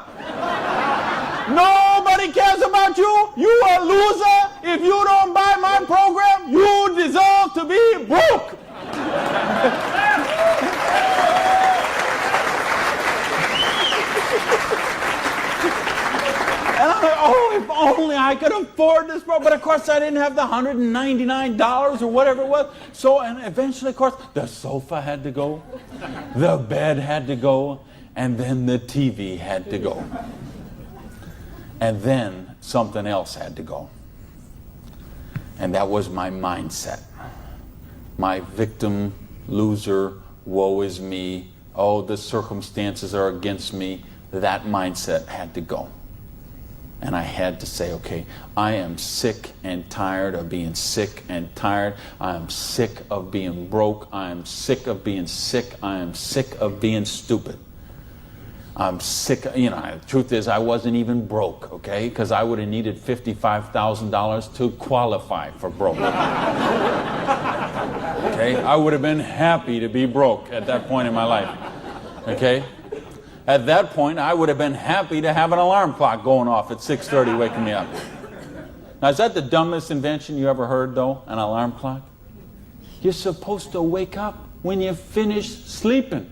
Nobody cares about you. You are a loser. If you don't buy my program, you deserve to be broke." And I'm like, oh, if only I could afford this, bro. But of course, I didn't have the $199 or whatever it was. So, and eventually, of course, the sofa had to go, the bed had to go, and then the TV had to go. And then something else had to go. And that was my mindset. My victim, loser, woe is me, oh, the circumstances are against me. That mindset had to go. And I had to say, okay, I am sick and tired of being sick and tired. I am sick of being broke. I am sick of being sick. I am sick of being stupid. I'm sick, the truth is I wasn't even broke, okay? Because I would have needed $55,000 to qualify for broke. Okay? I would have been happy to be broke at that point in my life, okay? At that point, I would have been happy to have an alarm clock going off at 6:30 waking me up. Now, is that the dumbest invention you ever heard, though, an alarm clock? You're supposed to wake up when you finish sleeping.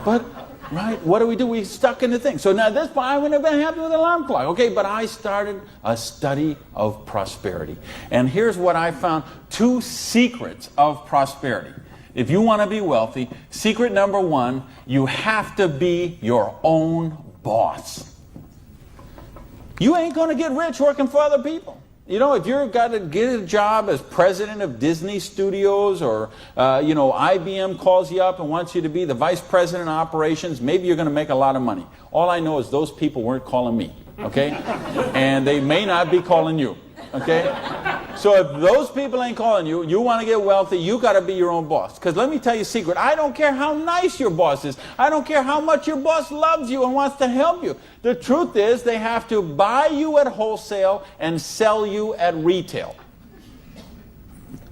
But, right, what do? We stuck in the thing. So now at this point, I wouldn't have been happy with an alarm clock. Okay, but I started a study of prosperity. And here's what I found. 2 secrets of prosperity. If you want to be wealthy, secret number 1, you have to be your own boss. You ain't going to get rich working for other people. If you've got to get a job as president of Disney Studios, or, IBM calls you up and wants you to be the vice president of operations, maybe you're going to make a lot of money. All I know is those people weren't calling me, okay? And they may not be calling you, okay? So if those people ain't calling you, you want to get wealthy, you got to be your own boss. Because let me tell you a secret. I don't care how nice your boss is. I don't care how much your boss loves you and wants to help you. The truth is they have to buy you at wholesale and sell you at retail.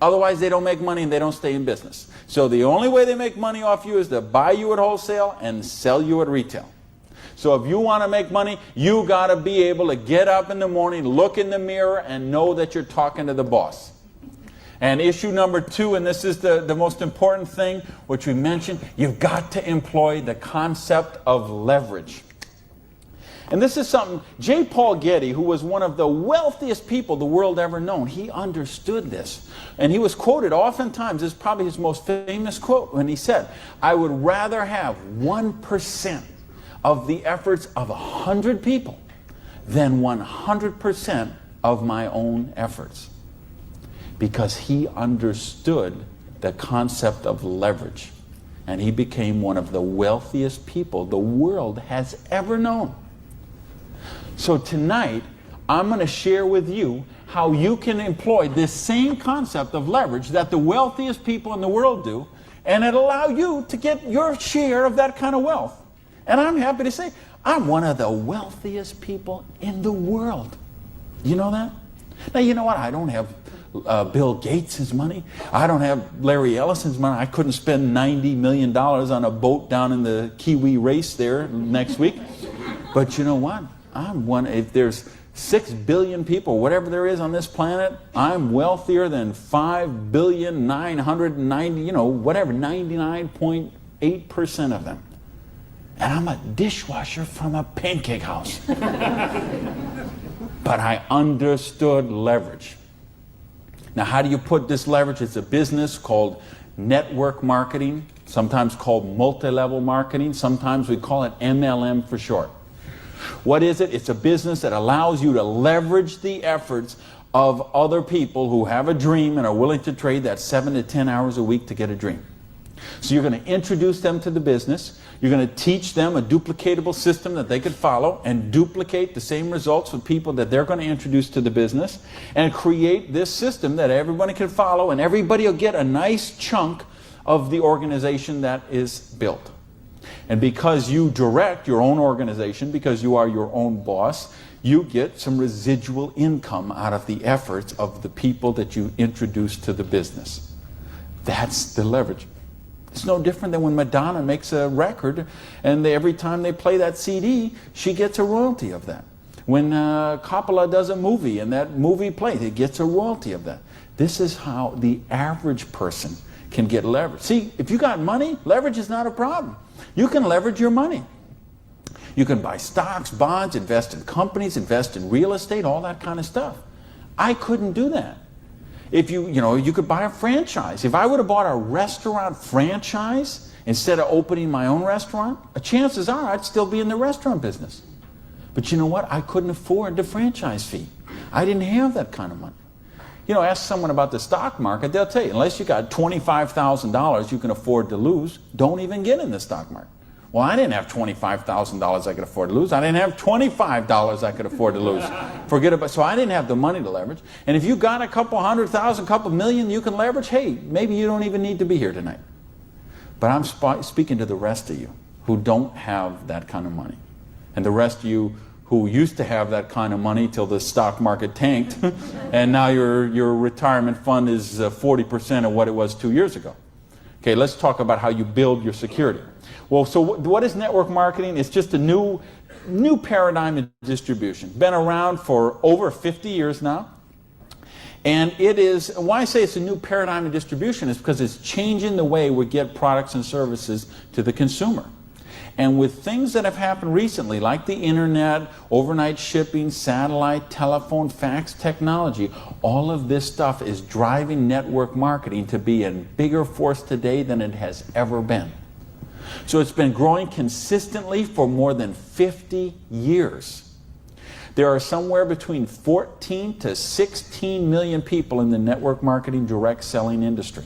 Otherwise, they don't make money and they don't stay in business. So the only way they make money off you is to buy you at wholesale and sell you at retail. So if you want to make money, you got to be able to get up in the morning, look in the mirror, and know that you're talking to the boss. And issue number 2, and this is the most important thing, which we mentioned, you've got to employ the concept of leverage. And this is something, J. Paul Getty, who was one of the wealthiest people the world ever known, he understood this. And he was quoted oftentimes, this is probably his most famous quote, when he said, I would rather have 1% of the efforts of 100 people than 100% of my own efforts. Because he understood the concept of leverage. And he became one of the wealthiest people the world has ever known. So tonight, I'm going to share with you how you can employ this same concept of leverage that the wealthiest people in the world do, and it'll allow you to get your share of that kind of wealth. And I'm happy to say, I'm one of the wealthiest people in the world. You know that? Now, you know what? I don't have Bill Gates' money. I don't have Larry Ellison's money. I couldn't spend $90 million on a boat down in the Kiwi race there next week. But you know what? I'm one, if there's 6 billion people, whatever there is on this planet, I'm wealthier than 5,990, whatever, 99.8% of them. And I'm a dishwasher from a pancake house. But I understood leverage. Now, how do you put this leverage? It's a business called network marketing, sometimes called multi-level marketing. Sometimes we call it MLM for short. What is it? It's a business that allows you to leverage the efforts of other people who have a dream and are willing to trade that 7 to 10 hours a week to get a dream. So you're going to introduce them to the business. You're going to teach them a duplicatable system that they could follow and duplicate the same results with people that they're going to introduce to the business, and create this system that everybody can follow, and everybody will get a nice chunk of the organization that is built. And because you direct your own organization, because you are your own boss, you get some residual income out of the efforts of the people that you introduce to the business. That's the leverage. It's no different than when Madonna makes a record, and every time they play that CD, she gets a royalty of that. When Coppola does a movie and that movie plays, it gets a royalty of that. This is how the average person can get leverage. See, if you got money, leverage is not a problem. You can leverage your money. You can buy stocks, bonds, invest in companies, invest in real estate, all that kind of stuff. I couldn't do that. If you could buy a franchise. If I would have bought a restaurant franchise instead of opening my own restaurant, chances are I'd still be in the restaurant business. But you know what? I couldn't afford the franchise fee. I didn't have that kind of money. Ask someone about the stock market, they'll tell you, unless you got $25,000 you can afford to lose, don't even get in the stock market. Well, I didn't have $25,000 I could afford to lose. I didn't have $25 I could afford to lose. So I didn't have the money to leverage. And if you got a couple $100,000, couple million you can leverage, hey, maybe you don't even need to be here tonight. But I'm speaking to the rest of you who don't have that kind of money. And the rest of you who used to have that kind of money till the stock market tanked, and now your retirement fund is 40% of what it was 2 years ago. Okay, let's talk about how you build your security. Well, so what is network marketing? It's just a new paradigm in distribution. Been around for over 50 years now. And it is, why I say it's a new paradigm in distribution is because it's changing the way we get products and services to the consumer. And with things that have happened recently, like the internet, overnight shipping, satellite, telephone, fax technology, all of this stuff is driving network marketing to be a bigger force today than it has ever been. So it's been growing consistently for more than 50 years. There are somewhere between 14 to 16 million people in the network marketing direct selling industry.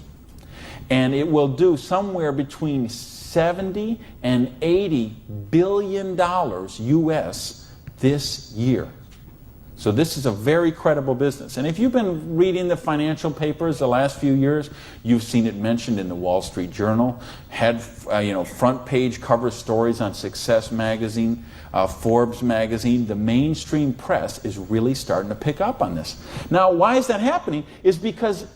And it will do somewhere between 70 and 80 billion dollars US this year. So this is a very credible business. And if you've been reading the financial papers the last few years, you've seen it mentioned in the Wall Street Journal, had front page cover stories on Success magazine, Forbes magazine. The mainstream press is really starting to pick up on this. Now, why is that happening? Is because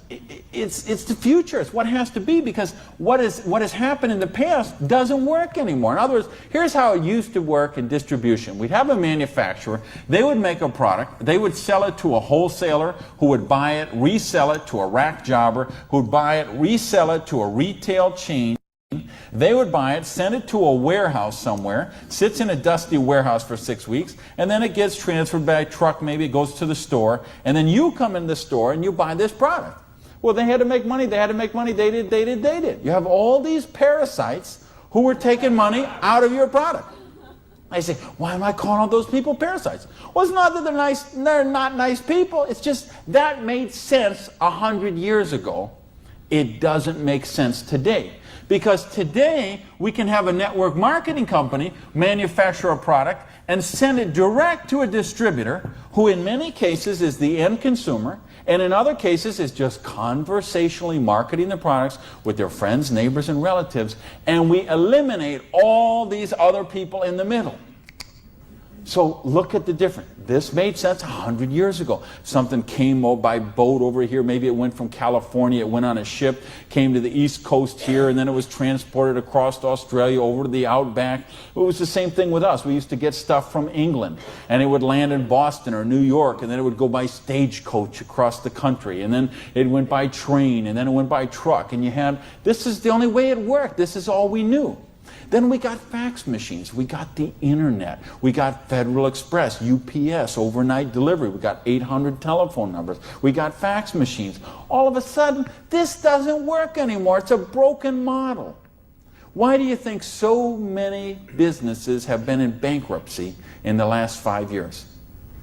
it's the future. It's what has to be, because what has happened in the past doesn't work anymore. In other words, here's how it used to work in distribution. We'd have a manufacturer. They would make a product. They would sell it to a wholesaler who would buy it, resell it to a rack jobber who would buy it, resell it to a retail chain. They would buy it, send it to a warehouse somewhere, sits in a dusty warehouse for 6 weeks, and then it gets transferred by truck, maybe it goes to the store, and then you come in the store and you buy this product. Well, they had to make money, they did. You have all these parasites who were taking money out of your product. I say, why am I calling all those people parasites? Well, it's not that they're nice, they're not nice people. It's just that made sense 100 years ago. It doesn't make sense today. Because today, we can have a network marketing company manufacture a product and send it direct to a distributor who in many cases is the end consumer, and in other cases is just conversationally marketing the products with their friends, neighbors, and relatives, and we eliminate all these other people in the middle. So look at the difference. This made sense 100 years ago. Something came by boat over here. Maybe it went from California, it went on a ship, came to the East Coast here, and then it was transported across to Australia over to the outback. It was the same thing with us. We used to get stuff from England, and it would land in Boston or New York, and then it would go by stagecoach across the country, and then it went by train, and then it went by truck, and this is the only way it worked. This is all we knew. Then we got fax machines, we got the internet, we got Federal Express, UPS, overnight delivery, we got 800 telephone numbers, we got fax machines. All of a sudden, this doesn't work anymore. It's a broken model. Why do you think so many businesses have been in bankruptcy in the last 5 years?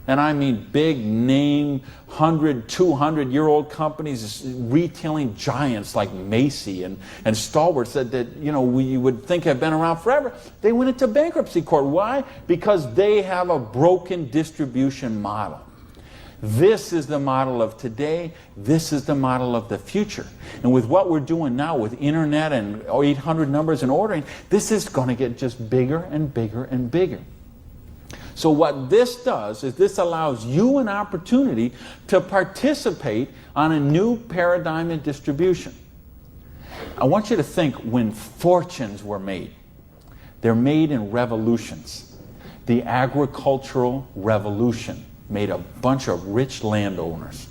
And I mean big name, 100, 200-year-old companies, retailing giants like Macy and Stalwarts that we would think have been around forever. They went into bankruptcy court. Why? Because they have a broken distribution model. This is the model of today. This is the model of the future. And with what we're doing now with internet and 800 numbers and ordering, this is going to get just bigger and bigger and bigger. So what this does is this allows you an opportunity to participate on a new paradigm in distribution. I want you to think when fortunes were made. They're made in revolutions. The agricultural revolution made a bunch of rich landowners.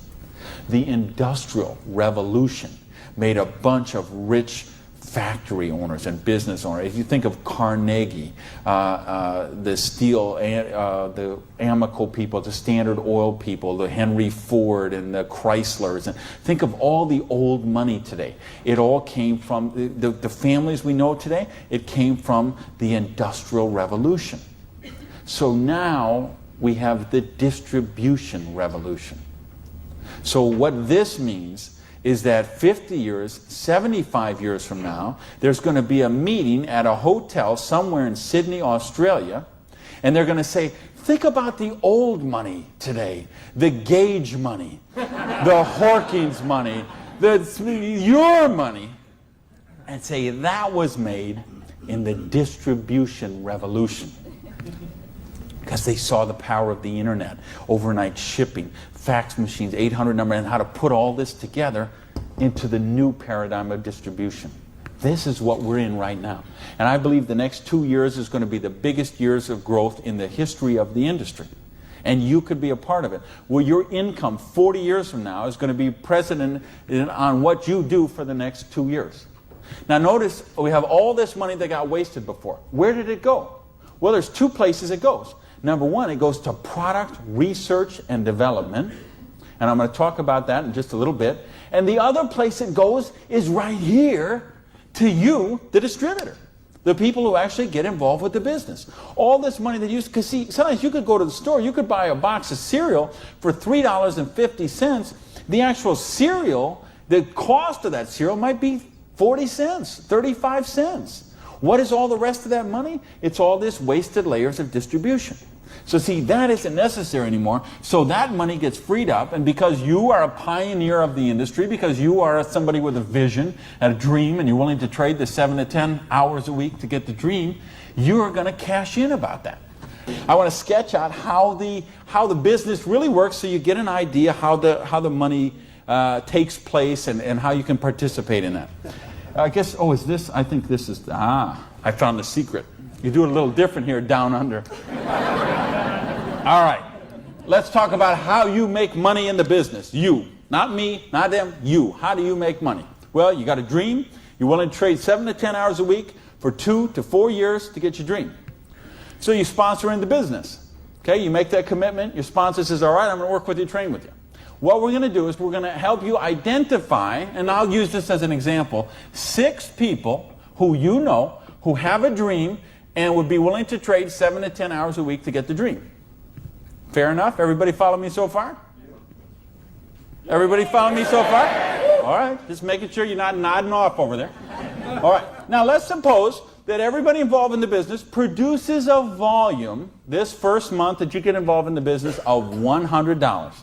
The industrial revolution made a bunch of rich factory owners and business owners. If you think of Carnegie, the steel, the Amoco people, the Standard Oil people, the Henry Ford and the Chryslers, and think of all the old money today. It all came from the families we know today. It came from the Industrial Revolution. So now we have the distribution revolution. So what this means is that 50 years, 75 years from now, there's going to be a meeting at a hotel somewhere in Sydney, Australia, and they're going to say, think about the old money today, the Gage money, the Hawkins money, your money, and say that was made in the distribution revolution. Because they saw the power of the internet, overnight shipping, fax machines, 800 number, and how to put all this together into the new paradigm of distribution. This is what we're in right now. And I believe the next 2 years is going to be the biggest years of growth in the history of the industry. And you could be a part of it. Well, your income 40 years from now is going to be present on what you do for the next 2 years. Now notice, we have all this money that got wasted before. Where did it go? Well, there's two places it goes. Number one, it goes to product research and development. And I'm going to talk about that in just a little bit. And the other place it goes is right here to you, the distributor. The people who actually get involved with the business. All this money that you, because see, sometimes you could go to the store, you could buy a box of cereal for $3.50. The actual cereal, the cost of that cereal might be 40 cents, 35 cents. What is all the rest of that money? It's all this wasted layers of distribution. So see, that isn't necessary anymore. So that money gets freed up, and because you are a pioneer of the industry, because you are somebody with a vision and a dream, and you're willing to trade the 7 to 10 hours a week to get the dream, you are going to cash in about that. I want to sketch out how the business really works, so you get an idea how the money takes place and how you can participate in that. I guess, is this? I think this is, I found the secret. You do it a little different here down under. All right, let's talk about how you make money in the business. You, not me, not them, you. How do you make money? Well, you got a dream. You're willing to trade 7 to 10 hours a week for 2 to 4 years to get your dream. So you sponsor in the business. Okay, you make that commitment. Your sponsor says, all right, I'm going to work with you, train with you. What we're going to do is we're going to help you identify, and I'll use this as an example, 6 people who you know who have a dream and would be willing to trade 7 to 10 hours a week to get the dream. Fair enough? Everybody follow me so far? Everybody follow me so far? All right, just making sure you're not nodding off over there. All right, now let's suppose that everybody involved in the business produces a volume this first month that you get involved in the business of $100.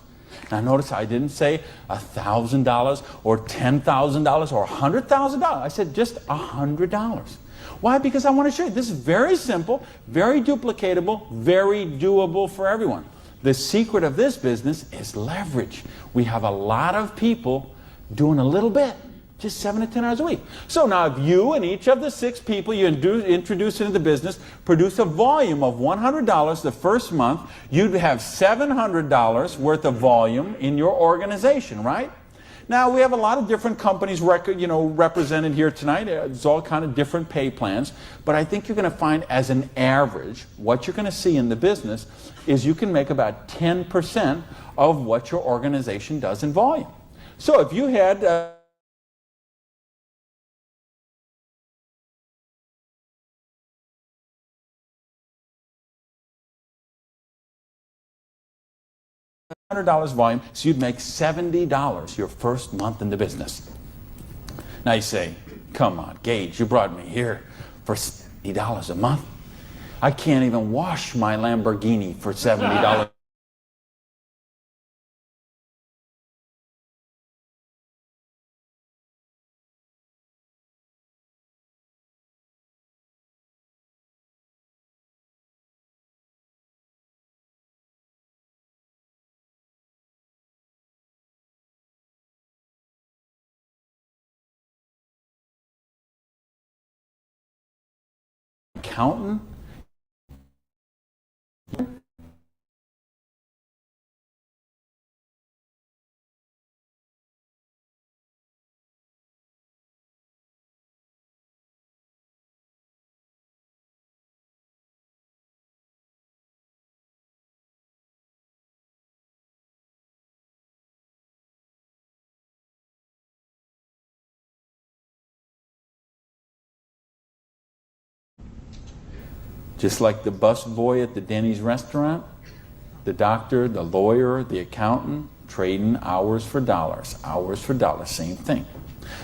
Now notice I didn't say $1,000 or $10,000 or $100,000. I said just $100. Why? Because I want to show you this is very simple, very duplicatable, very doable for everyone. The secret of this business is leverage. We have a lot of people doing a little bit, just 7 to 10 hours a week. So now if you and each of the 6 people you introduce into the business produce a volume of $100 the first month, you'd have $700 worth of volume in your organization, right? Now we have a lot of different companies represented here tonight. It's all kind of different pay plans, but I think you're going to find as an average, what you're going to see in the business is you can make about 10% of what your organization does in volume. So if you had $100 volume, so you'd make $70 your first month in the business. Now you say, come on, Gage, you brought me here for $70 a month. I can't even wash my Lamborghini for $70. Accountant? Just like the bus boy at the Denny's restaurant, the doctor, the lawyer, the accountant, trading hours for dollars, same thing.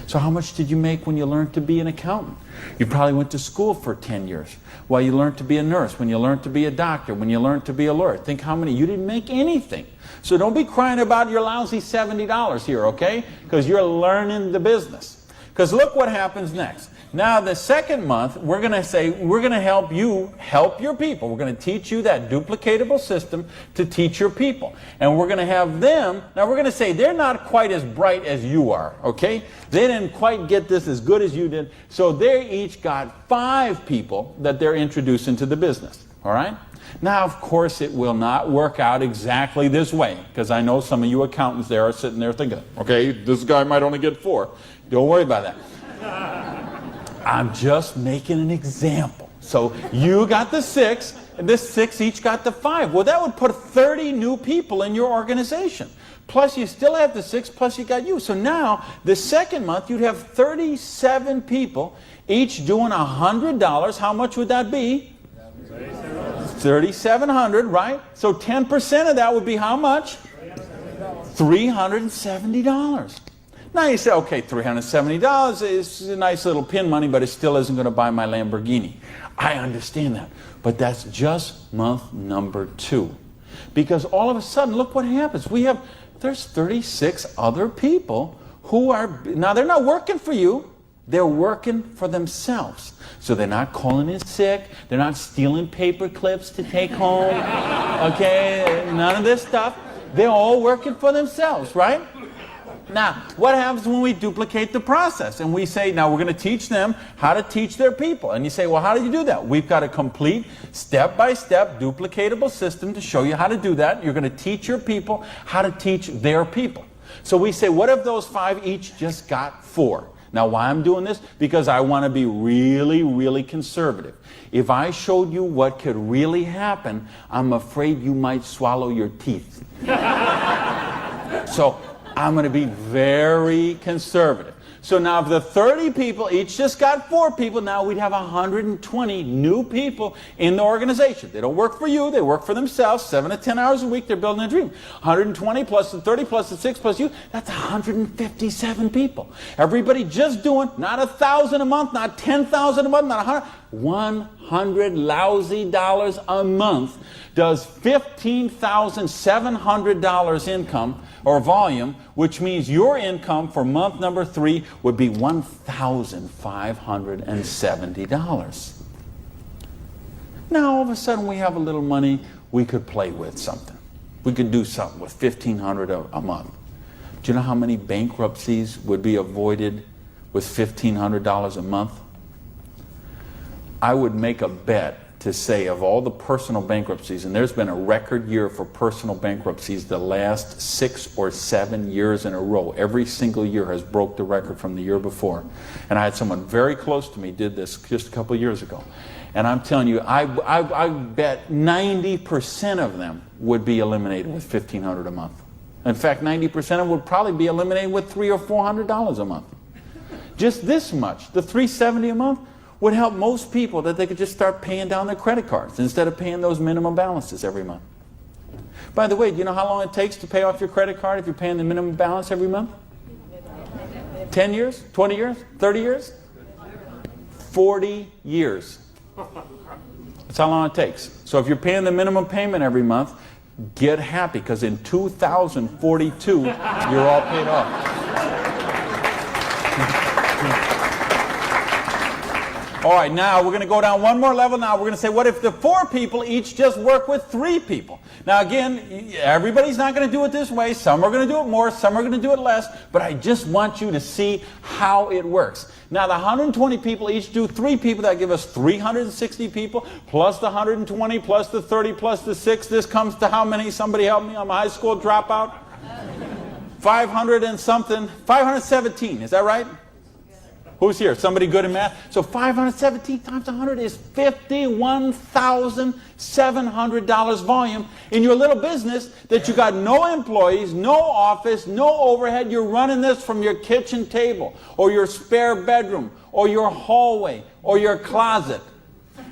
So how much did you make when you learned to be an accountant? You probably went to school for 10 years. While you learned to be a nurse, when you learned to be a doctor, when you learned to be a lawyer. Think how many, you didn't make anything. So don't be crying about your lousy $70 here, okay? Because you're learning the business. Because look what happens next. Now the second month, we're going to say, we're going to help you help your people. We're going to teach you that duplicatable system to teach your people. And we're going to have them, now we're going to say they're not quite as bright as you are, okay? They didn't quite get this as good as you did. So they each got 5 people that they're introducing to the business, all right? Now, of course, it will not work out exactly this way, because I know some of you accountants there are sitting there thinking, okay, this guy might only get 4. Don't worry about that. I'm just making an example. So you got the 6, and this 6 each got the 5. Well, that would put 30 new people in your organization. Plus, you still have the 6, plus you got you. So now, the second month, you'd have 37 people, each doing $100. How much would that be? $3,700, right? So 10% of that would be how much? $370. Now you say, okay, $370 is a nice little pin money, but it still isn't going to buy my Lamborghini. I understand that. But that's just month number 2. Because all of a sudden, look what happens. There's 36 other people who are, now they're not working for you. They're working for themselves. So they're not calling in sick. They're not stealing paper clips to take home. Okay, none of this stuff. They're all working for themselves, right? Now, what happens when we duplicate the process? And we say, now we're going to teach them how to teach their people. And you say, well, how do you do that? We've got a complete step-by-step duplicatable system to show you how to do that. You're going to teach your people how to teach their people. So we say, what if those 5 each just got 4? Now, why I'm doing this? Because I want to be really, really conservative. If I showed you what could really happen, I'm afraid you might swallow your teeth. So I'm going to be very conservative. So now if the 30 people each just got 4 people, now we'd have 120 new people in the organization. They don't work for you, they work for themselves, 7 to 10 hours a week, they're building a dream. 120 plus the 30 plus the 6 plus you, that's 157 people. Everybody just doing, not 1,000 a month, not 10,000 a month, not 100 lousy dollars a month does $15,700 income or volume, which means your income for month number 3 would be $1,570. Now all of a sudden we have a little money, we could play with something. We could do something with $1,500 a month. Do you know how many bankruptcies would be avoided with $1,500 a month? I would make a bet to say of all the personal bankruptcies, and there's been a record year for personal bankruptcies the last 6 or 7 years in a row. Every single year has broke the record from the year before. And I had someone very close to me did this just a couple years ago. And I'm telling you, I bet 90% of them would be eliminated with $1,500 a month. In fact, 90% of them would probably be eliminated with $300 or $400 a month. Just this much, the $370 a month, would help most people that they could just start paying down their credit cards instead of paying those minimum balances every month. By the way, do you know how long it takes to pay off your credit card if you're paying the minimum balance every month? 10 years? 20 years? 30 years? 40 years. That's how long it takes. So if you're paying the minimum payment every month, get happy, because in 2042, you're all paid off. All right, now we're going to go down one more level. Now we're going to say, what if the 4 people each just work with 3 people? Now again, everybody's not going to do it this way. Some are going to do it more, some are going to do it less, but I just want you to see how it works. Now the 120 people each do 3 people, that give us 360 people, plus the 120, plus the 30, plus the 6. This comes to how many? Somebody help me, I'm a high school dropout. 500 and something, 517, is that right? Who's here? Somebody good in math? So 517 times 100 is $51,700 volume in your little business that you got no employees, no office, no overhead. You're running this from your kitchen table or your spare bedroom or your hallway or your closet.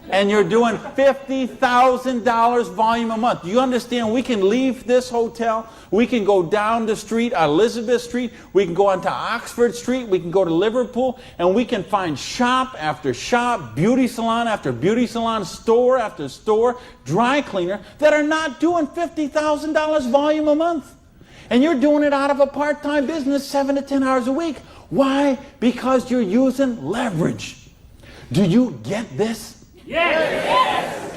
And you're doing $50,000 volume a month. Do you understand? We can leave this hotel. We can go down the street, Elizabeth Street. We can go onto Oxford Street. We can go to Liverpool. And we can find shop after shop, beauty salon after beauty salon, store after store, dry cleaner that are not doing $50,000 volume a month. And you're doing it out of a part-time business 7 to 10 hours a week. Why? Because you're using leverage. Do you get this? Yes!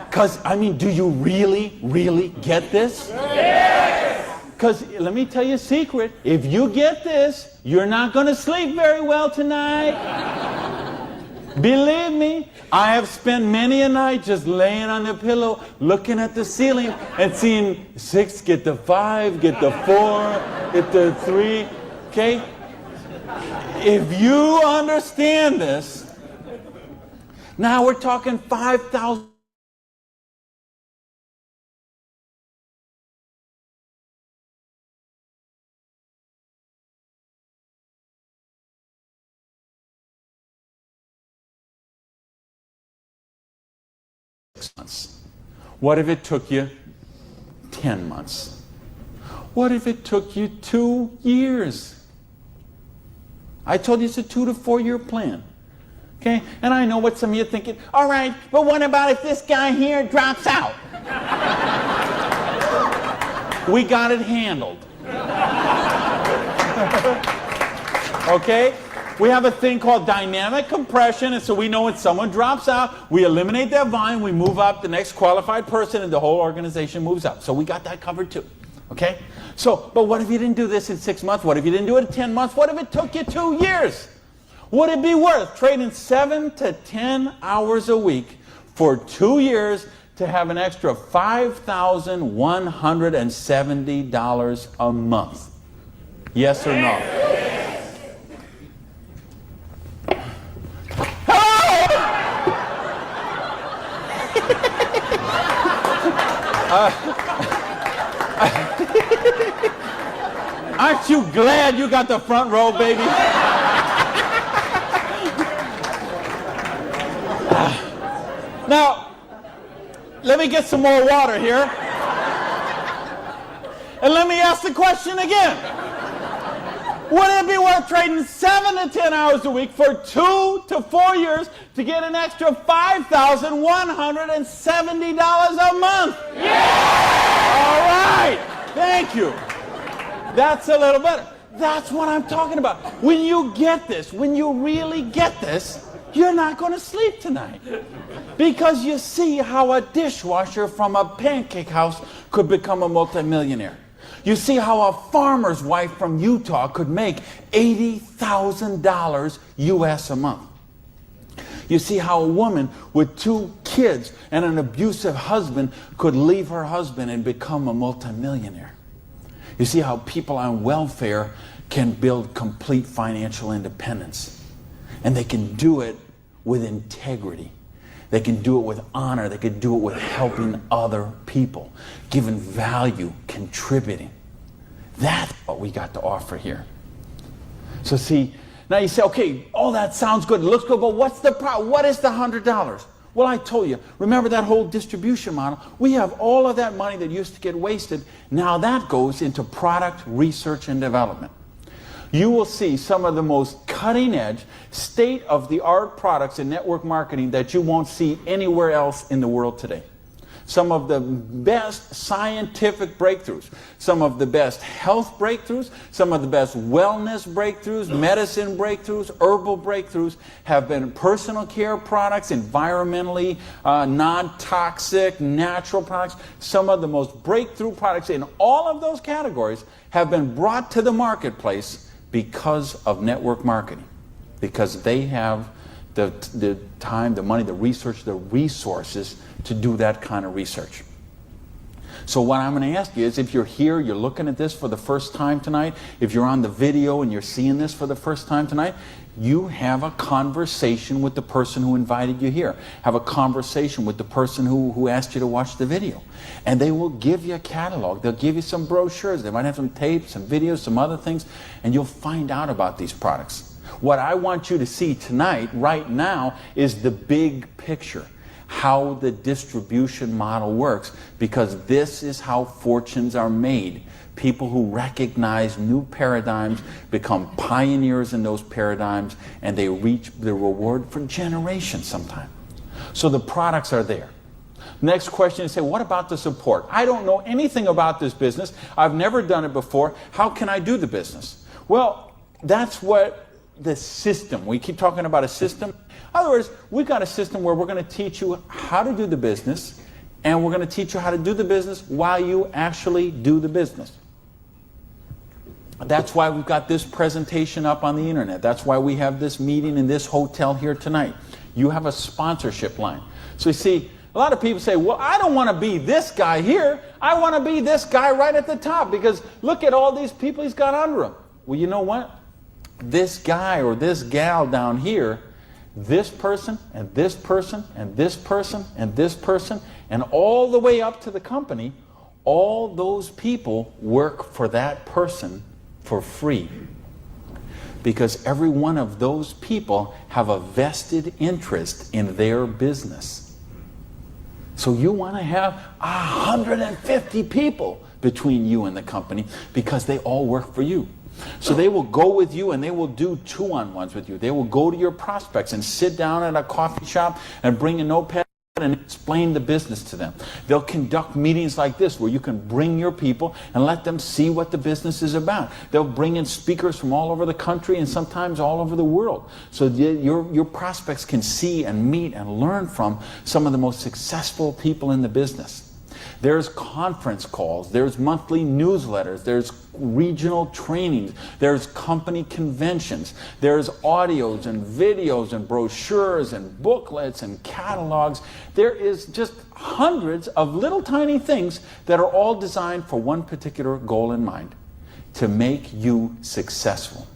Because, I mean, do you really, really get this? Yes! Because, let me tell you a secret. If you get this, you're not going to sleep very well tonight. Believe me, I have spent many a night just laying on the pillow, looking at the ceiling and seeing 6 get the 5, get the 4, get the 3, okay? If you understand this, now we're talking 5,000. Months. What if it took you 10 months? What if it took you 2 years? I told you it's a 2 to 4 year plan. Okay? And I know what some of you are thinking, all right, but what about if this guy here drops out? We got it handled. Okay? We have a thing called dynamic compression, and so we know when someone drops out, we eliminate that volume, we move up the next qualified person, and the whole organization moves up. So we got that covered too. Okay? So, but what if you didn't do this in 6 months? What if you didn't do it in 10 months? What if it took you 2 years? Would it be worth trading 7 to 10 hours a week for 2 years to have an extra $5,170 a month? Yes or no? Aren't you glad you got the front row, baby? Now, let me get some more water here. And let me ask the question again. Would it be worth trading 7 to 10 hours a week for 2 to 4 years to get an extra $5,170 a month? Yeah! All right. Thank you. That's a little better. That's what I'm talking about. When you get this, when you really get this, you're not going to sleep tonight. Because you see how a dishwasher from a pancake house could become a multimillionaire. You see how a farmer's wife from Utah could make $80,000 US a month. You see how a woman with 2 kids and an abusive husband could leave her husband and become a multimillionaire. You see how people on welfare can build complete financial independence. And they can do it with integrity. They can do it with honor. They can do it with helping other people, giving value, contributing. That's what we got to offer here. So see, now you say, okay, all that sounds good. It looks good, but what's the problem? What is the $100? Well, I told you, remember that whole distribution model? We have all of that money that used to get wasted. Now that goes into product research and development. You will see some of the most cutting-edge, state-of-the-art products in network marketing that you won't see anywhere else in the world today. Some of the best scientific breakthroughs, some of the best health breakthroughs, some of the best wellness breakthroughs, medicine breakthroughs, herbal breakthroughs have been personal care products, environmentally non-toxic, natural products. Some of the most breakthrough products in all of those categories have been brought to the marketplace because of network marketing, because they have the time, the money, the research, the resources to do that kind of research. So what I'm going to ask you is, if you're here, you're looking at this for the first time tonight, if you're on the video and you're seeing this for the first time tonight, you have a conversation with the person who invited you here. Have a conversation with the person who asked you to watch the video. And they will give you a catalog. They'll give you some brochures. They might have some tapes, some videos, some other things, and you'll find out about these products. What I want you to see tonight, right now, is the big picture. How the distribution model works, because this is how fortunes are made. People who recognize new paradigms become pioneers in those paradigms, and they reach the reward for generations sometimes. So the products are there. Next question is, say, what about the support? I don't know anything about this business. I've never done it before. How can I do the business? Well, that's what the system, we keep talking about a system. In other words, we've got a system where we're going to teach you how to do the business, and we're going to teach you how to do the business while you actually do the business. That's why we've got this presentation up on the internet. That's why we have this meeting in this hotel here tonight. You have a sponsorship line. So you see, a lot of people say, well, I don't want to be this guy here. I want to be this guy right at the top, because look at all these people he's got under him. Well, you know what? This guy or this gal down here, this person and this person and this person and this person, and all the way up to the company, all those people work for that person for free. Because every one of those people have a vested interest in their business. So you want to have 150 people between you and the company, because they all work for you. So they will go with you and they will do 2-on-1s with you. They will go to your prospects and sit down at a coffee shop and bring a notepad and explain the business to them. They'll conduct meetings like this where you can bring your people and let them see what the business is about. They'll bring in speakers from all over the country and sometimes all over the world. So your prospects can see and meet and learn from some of the most successful people in the business. There's conference calls, there's monthly newsletters, there's regional trainings, there's company conventions, there's audios and videos and brochures and booklets and catalogs. There is just hundreds of little tiny things that are all designed for one particular goal in mind. to make you successful.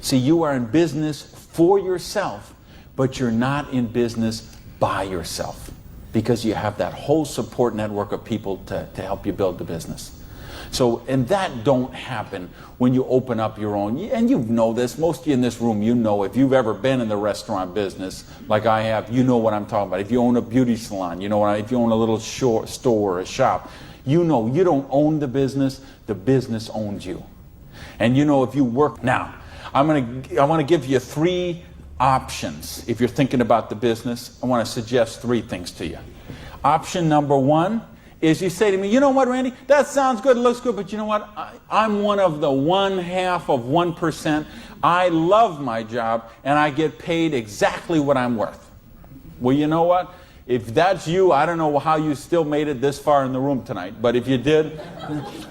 See, you are in business for yourself, but you're not in business by yourself, because you have that whole support network of people to help you build the business. So, and that don't happen when you open up your own, and you know this, most of you in this room, you know, if you've ever been in the restaurant business, like I have, you know what I'm talking about. If you own a beauty salon, you know if you own a little store or a shop, you know you don't own the business owns you. And you know, if you work, now, I want to give you 3 options. If you're thinking about the business, I want to suggest 3 things to you. Option number 1 is you say to me, you know what, Randy, that sounds good, it looks good, but you know what, I'm one of the 0.1%. I love my job and I get paid exactly what I'm worth. Well, you know what? If that's you, I don't know how you still made it this far in the room tonight, but if you did,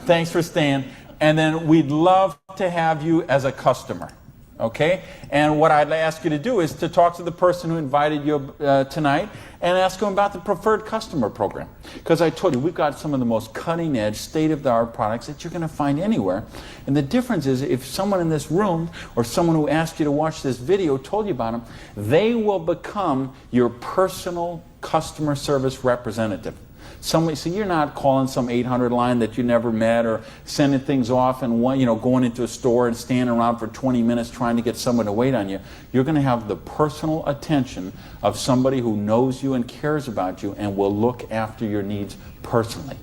thanks for staying. And then we'd love to have you as a customer. Okay? And what I'd ask you to do is to talk to the person who invited you tonight and ask them about the preferred customer program. Because I told you, we've got some of the most cutting edge, state-of-the-art products that you're going to find anywhere. And the difference is, if someone in this room or someone who asked you to watch this video told you about them, they will become your personal customer service representative. So you're not calling some 800 line that you never met, or sending things off and going into a store and standing around for 20 minutes trying to get someone to wait on you. You're going to have the personal attention of somebody who knows you and cares about you and will look after your needs personally.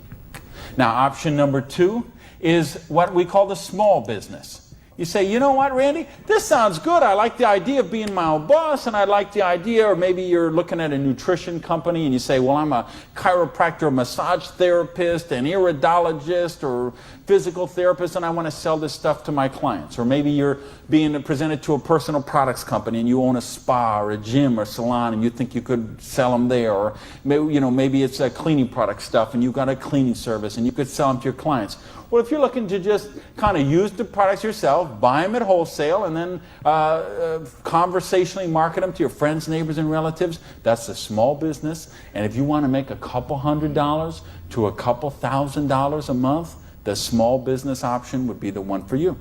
Now, option number 2 is what we call the small business. You say, you know what, Randy, this sounds good. I like the idea of being my own boss, and I like the idea, or maybe you're looking at a nutrition company and you say, well, I'm a chiropractor, a massage therapist, an iridologist, or physical therapist, and I want to sell this stuff to my clients. Or maybe you're being presented to a personal products company and you own a spa or a gym or salon and you think you could sell them there. Or maybe it's a cleaning product stuff and you've got a cleaning service and you could sell them to your clients. Well, if you're looking to just kind of use the products yourself, buy them at wholesale, and then conversationally market them to your friends, neighbors, and relatives, that's a small business. And if you want to make a couple $100 to a couple $1,000 a month, the small business option would be the one for you.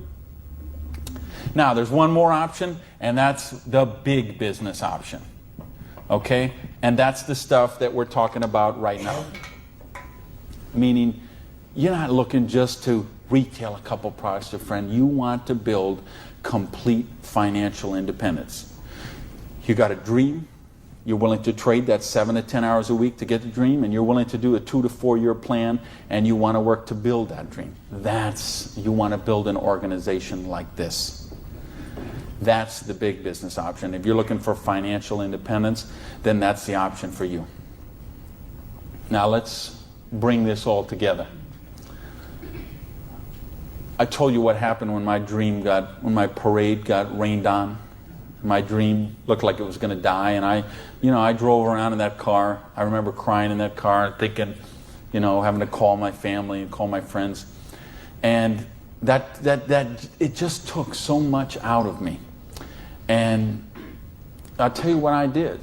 Now, there's one more option, and that's the big business option. Okay? And that's the stuff that we're talking about right now. Meaning, you're not looking just to retail a couple products to a friend. You want to build complete financial independence. You got a dream. You're willing to trade that 7 to 10 hours a week to get the dream, and you're willing to do a 2 to 4 year plan, and you want to work to build that dream. You want to build an organization like this. That's the big business option. If you're looking for financial independence, then that's the option for you. Now let's bring this all together. I told you what happened when when my parade got rained on. My dream looked like it was going to die, and I drove around in that car. I remember crying in that car, thinking, having to call my family and call my friends, and that it just took so much out of me. And I'll tell you what I did.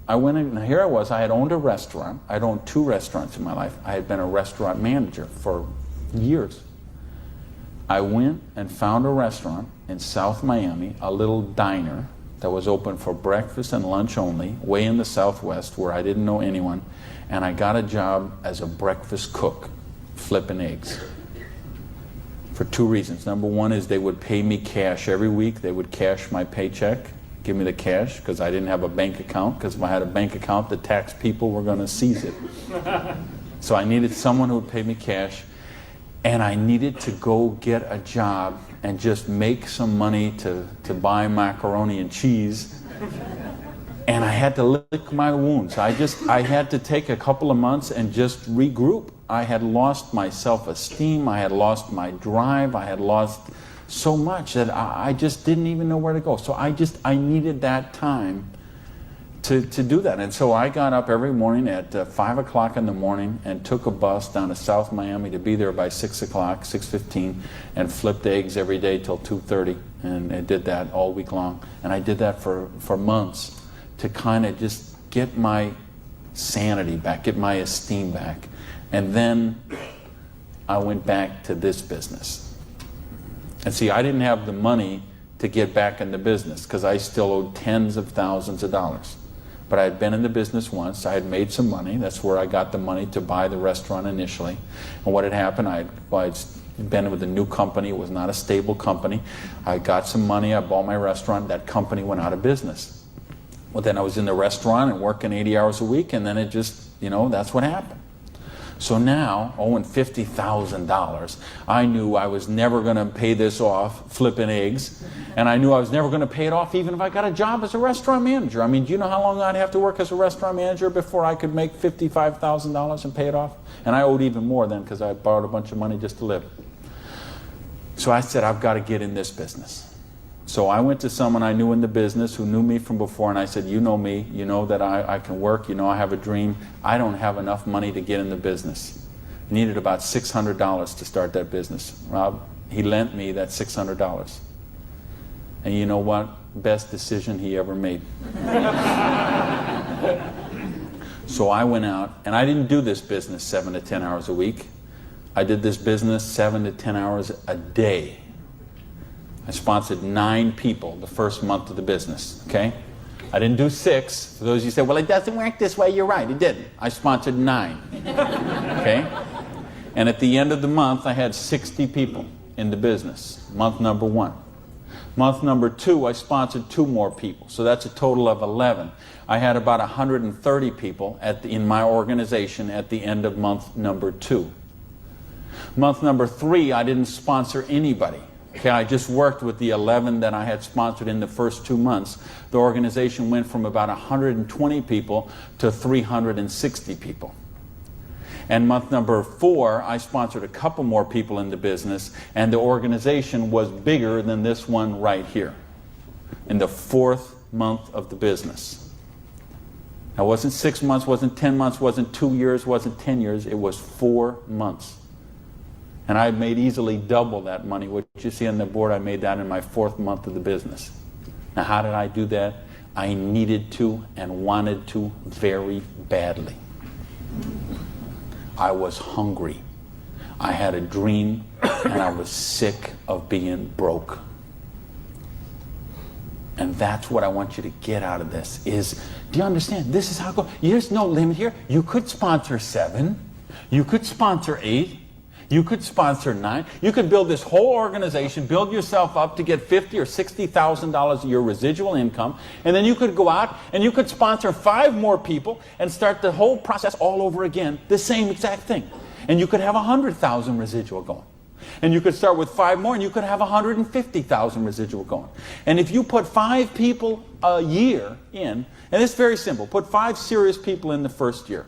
I went in, and here I was. I had owned a restaurant. I'd owned 2 restaurants in my life. I had been a restaurant manager for years. I went and found a restaurant in South Miami, a little diner that was open for breakfast and lunch only, way in the Southwest where I didn't know anyone, and I got a job as a breakfast cook, flipping eggs. For 2 reasons. Number 1 is they would pay me cash every week. They would cash my paycheck, give me the cash, because I didn't have a bank account, because if I had a bank account, the tax people were going to seize it. So I needed someone who would pay me cash. And I needed to go get a job and just make some money to buy macaroni and cheese. And I had to lick my wounds. I had to take a couple of months and just regroup. I had lost my self-esteem. I had lost my drive. I had lost so much that I just didn't even know where to go. So I needed that time to do that. And so I got up every morning at 5 o'clock in the morning and took a bus down to South Miami to be there by 6 o'clock, 6:15, and flipped eggs every day till 2:30. And I did that all week long. And I did that for months to kind of just get my sanity back, get my esteem back. And then I went back to this business. And see, I didn't have the money to get back in the business because I still owed tens of thousands of dollars. But I had been in the business once. I had made some money. That's where I got the money to buy the restaurant initially. And what had happened, I'd been with a new company. It was not a stable company. I got some money. I bought my restaurant. That company went out of business. Well, then I was in the restaurant and working 80 hours a week, and then it just, that's what happened. So now, owing $50,000, I knew I was never going to pay this off flipping eggs, and I knew I was never going to pay it off even if I got a job as a restaurant manager. I mean, do you know how long I'd have to work as a restaurant manager before I could make $55,000 and pay it off? And I owed even more then because I borrowed a bunch of money just to live. So I said, I've got to get in this business. So I went to someone I knew in the business who knew me from before, and I said, you know me, you know that I can work, you know I have a dream. I don't have enough money to get in the business. I needed about $600 to start that business. Rob, he lent me that $600. And you know what? Best decision he ever made. So I went out, and I didn't do this business 7 to 10 hours a week. I did this business 7 to 10 hours a day. I sponsored 9 people the first month of the business, okay? I didn't do 6. For those of you who say, well, it doesn't work this way, you're right, it didn't. I sponsored 9, okay? And at the end of the month, I had 60 people in the business, month number 1. Month number 2, I sponsored 2 more people, so that's a total of 11. I had about 130 people in my organization at the end of month number 2. Month number 3, I didn't sponsor anybody. Okay, I just worked with the 11 that I had sponsored in the first 2 months. The organization went from about 120 people to 360 people. And month number 4, I sponsored a couple more people in the business, and the organization was bigger than this one right here in the 4th month of the business. Now, it wasn't 6 months, wasn't 10 months, wasn't 2 years, wasn't 10 years. It was 4 months. And I made easily double that money. What you see on the board, I made that in my 4th month of the business. Now, how did I do that? I needed to and wanted to very badly. I was hungry. I had a dream, and I was sick of being broke. And that's what I want you to get out of this is, do you understand? This is how it goes. There's no limit here. You could sponsor 7. You could sponsor 8. You could sponsor 9. You could build this whole organization, build yourself up to get $50,000 or $60,000 a year residual income, and then you could go out and you could sponsor 5 more people and start the whole process all over again, the same exact thing. And you could have 100,000 residual going. And you could start with 5 more and you could have 150,000 residual going. And if you put 5 people a year in, and it's very simple, put 5 serious people in the first year,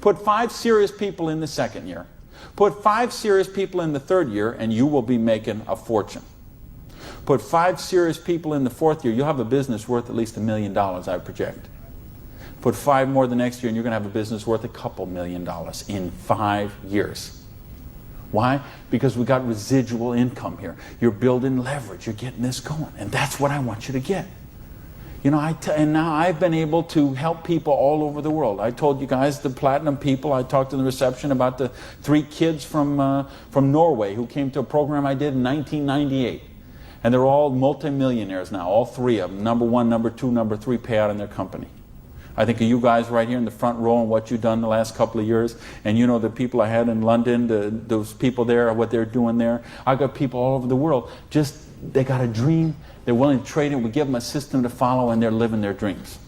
put 5 serious people in the second year, put 5 serious people in the 3rd year, and you will be making a fortune. Put 5 serious people in the 4th year, you'll have a business worth at least $1 million, I project. Put 5 more the next year, and you're going to have a business worth a couple $1 million in 5 years. Why? Because we got residual income here. You're building leverage. You're getting this going. And that's what I want you to get. And now I've been able to help people all over the world. I told you guys the platinum people. I talked in the reception about the 3 kids from Norway who came to a program I did in 1998. And they're all multimillionaires now, all 3 of them. Number 1, number 2, number 3 pay out in their company. I think of you guys right here in the front row and what you've done the last couple of years. And you know the people I had in London, those people there, what they're doing there. I got people all over the world. They got a dream. They're willing to trade it. We give them a system to follow, and they're living their dreams.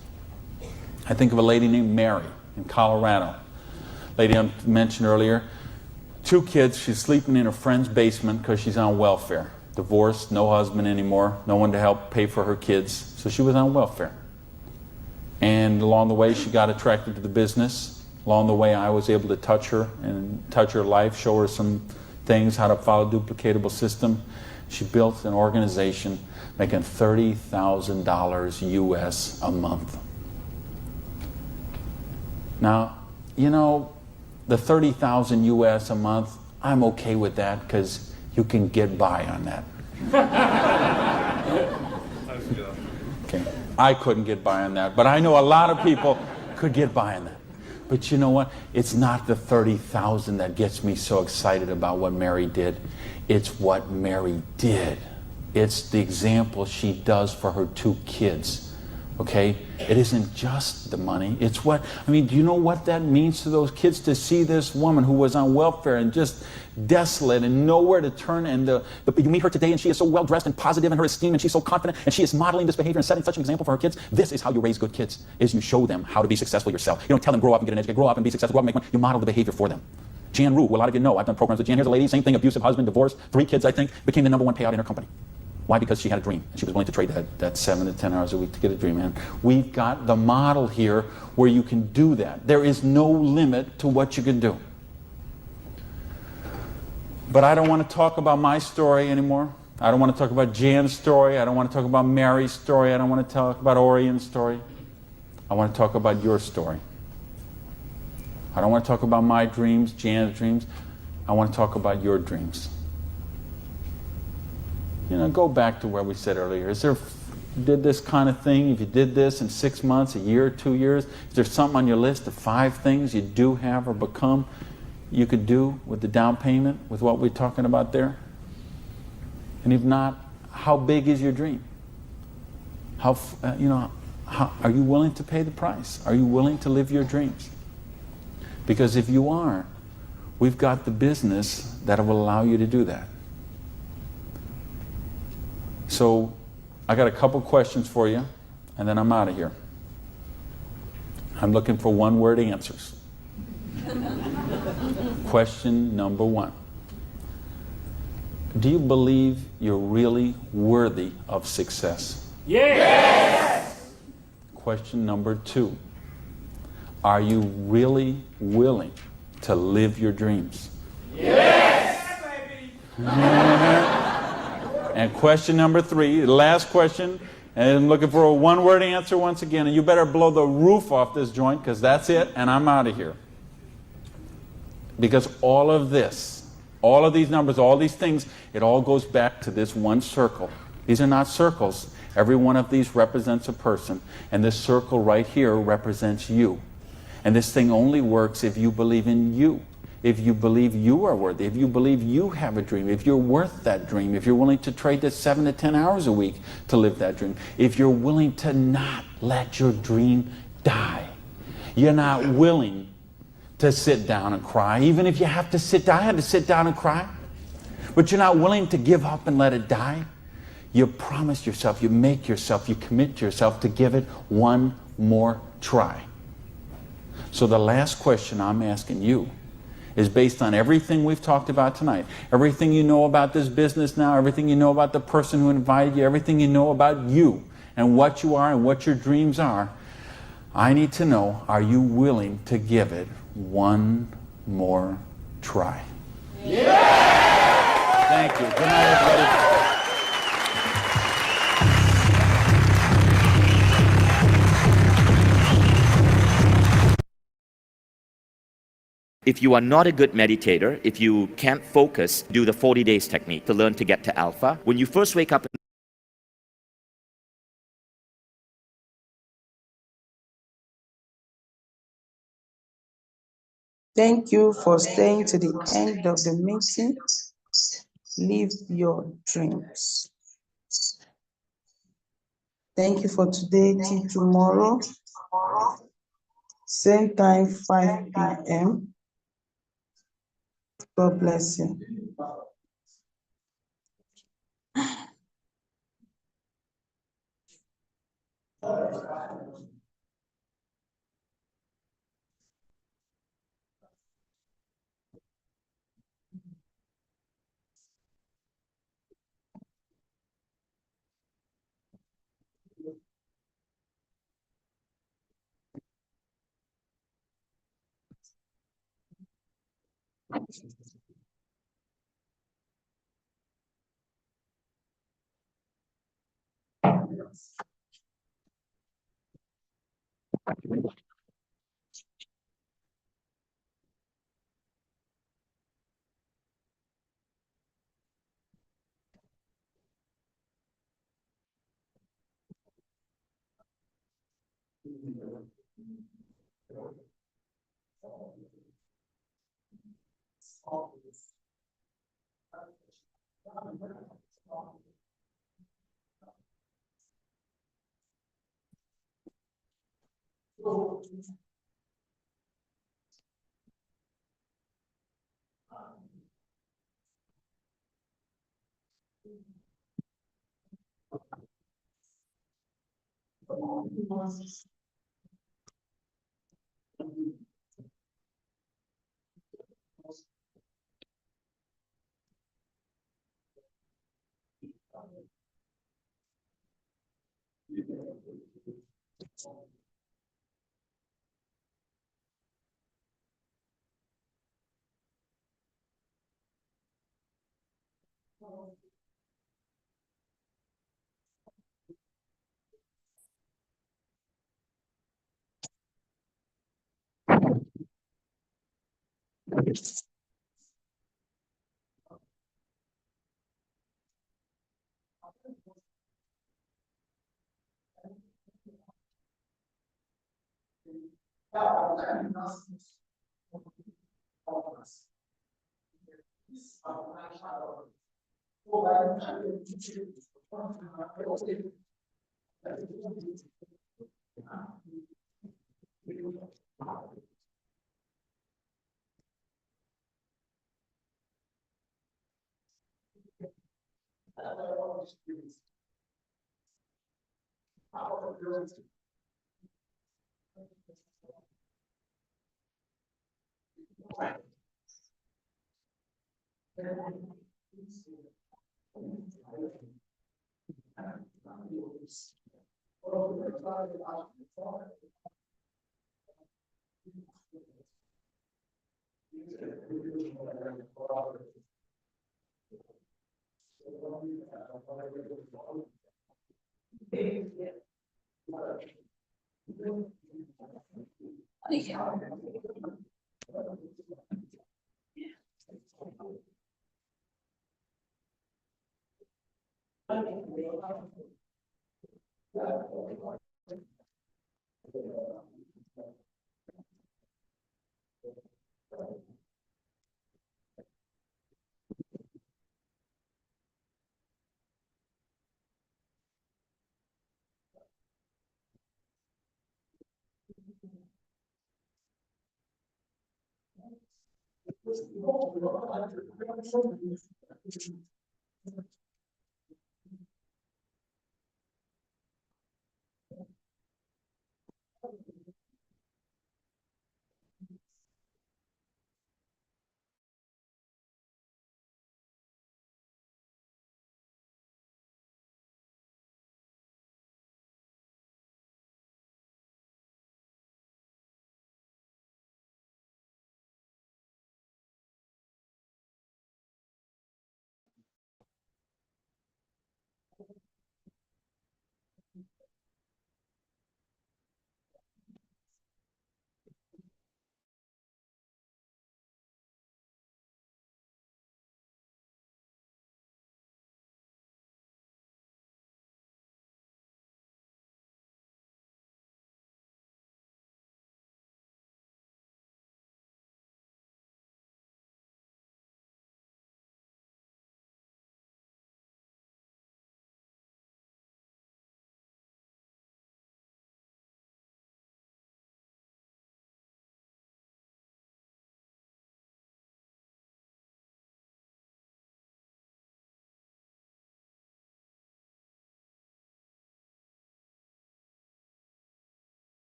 I think of a lady named Mary in Colorado. Lady I mentioned earlier. 2 kids. She's sleeping in her friend's basement because she's on welfare. Divorced, no husband anymore, no one to help pay for her kids. So she was on welfare. And along the way, she got attracted to the business. Along the way, I was able to touch her and touch her life, show her some things, how to follow a duplicatable system. She built an organization making $30,000 US a month. Now, the $30,000 US a month, I'm okay with that because you can get by on that. Okay. I couldn't get by on that, but I know a lot of people could get by on that. But you know what? It's not the 30,000 that gets me so excited about what Mary did. It's what Mary did. It's the example she does for her 2 kids. Okay? It isn't just the money. It's what, I mean, do you know what that means to those kids to see this woman who was on welfare and just desolate and nowhere to turn, and you meet her today and she is so well dressed and positive in her esteem and she's so confident and she is modeling this behavior and setting such an example for her kids. This is how you raise good kids, is you show them how to be successful yourself. You don't tell them grow up and get an education, grow up and be successful, grow up and make money. You model the behavior for them. Jan Rue, who a lot of you know, I've done programs with Jan. Here's a lady, same thing, abusive husband, divorce, 3 kids I think, became the #1 payout in her company. Why? Because she had a dream, and she was willing to trade that 7 to 10 hours a week to get a dream. And we've got the model here where you can do that. There is no limit to what you can do. But I don't want to talk about my story anymore. I don't want to talk about Jan's story. I don't want to talk about Mary's story. I don't want to talk about Orion's story. I want to talk about your story. I don't want to talk about my dreams, Jan's dreams. I want to talk about your dreams. You know, go back to where we said earlier. Is there, you did this kind of thing, if you did this in 6 months, a year, 2 years, is there something on your list of 5 things you do have or become you could do with the down payment, with what we're talking about there? And if not, how big is your dream? How are you willing to pay the price? Are you willing to live your dreams? Because if you are, we've got the business that will allow you to do that. So I got a couple questions for you, and then I'm out of here. I'm looking for 1-word answers. Question number 1. Do you believe you're really worthy of success? Yes! Question number 2. Are you really willing to live your dreams? Yes, baby! And question number 3, the last question, and I'm looking for a 1-word answer once again, and you better blow the roof off this joint, because that's it, and I'm out of here. Because all of this, all of these numbers, all these things, it all goes back to this one circle. These are not circles. Every one of these represents a person, and this circle right here represents you. And this thing only works if you believe in you. If you believe you are worthy, if you believe you have a dream, if you're worth that dream, if you're willing to trade the 7 to 10 hours a week to live that dream, if you're willing to not let your dream die. You're not willing to sit down and cry, even if you have to sit down. I had to sit down and cry. But you're not willing to give up and let it die. You promise yourself, you make yourself, you commit to yourself to give it one more try. So the last question I'm asking you is based on everything we've talked about tonight, everything you know about this business now, everything you know about the person who invited you, everything you know about you and what you are and what your dreams are. I need to know, are you willing to give it one more try? Yeah! Thank you. Good night, everybody. If you are not a good meditator, if you can't focus, do the 40 days technique to learn to get to alpha. When you first wake up Thank you for staying to the end of the meeting. Live your dreams. Thank you for today. Till tomorrow. Same time, 5 p.m. God bless you.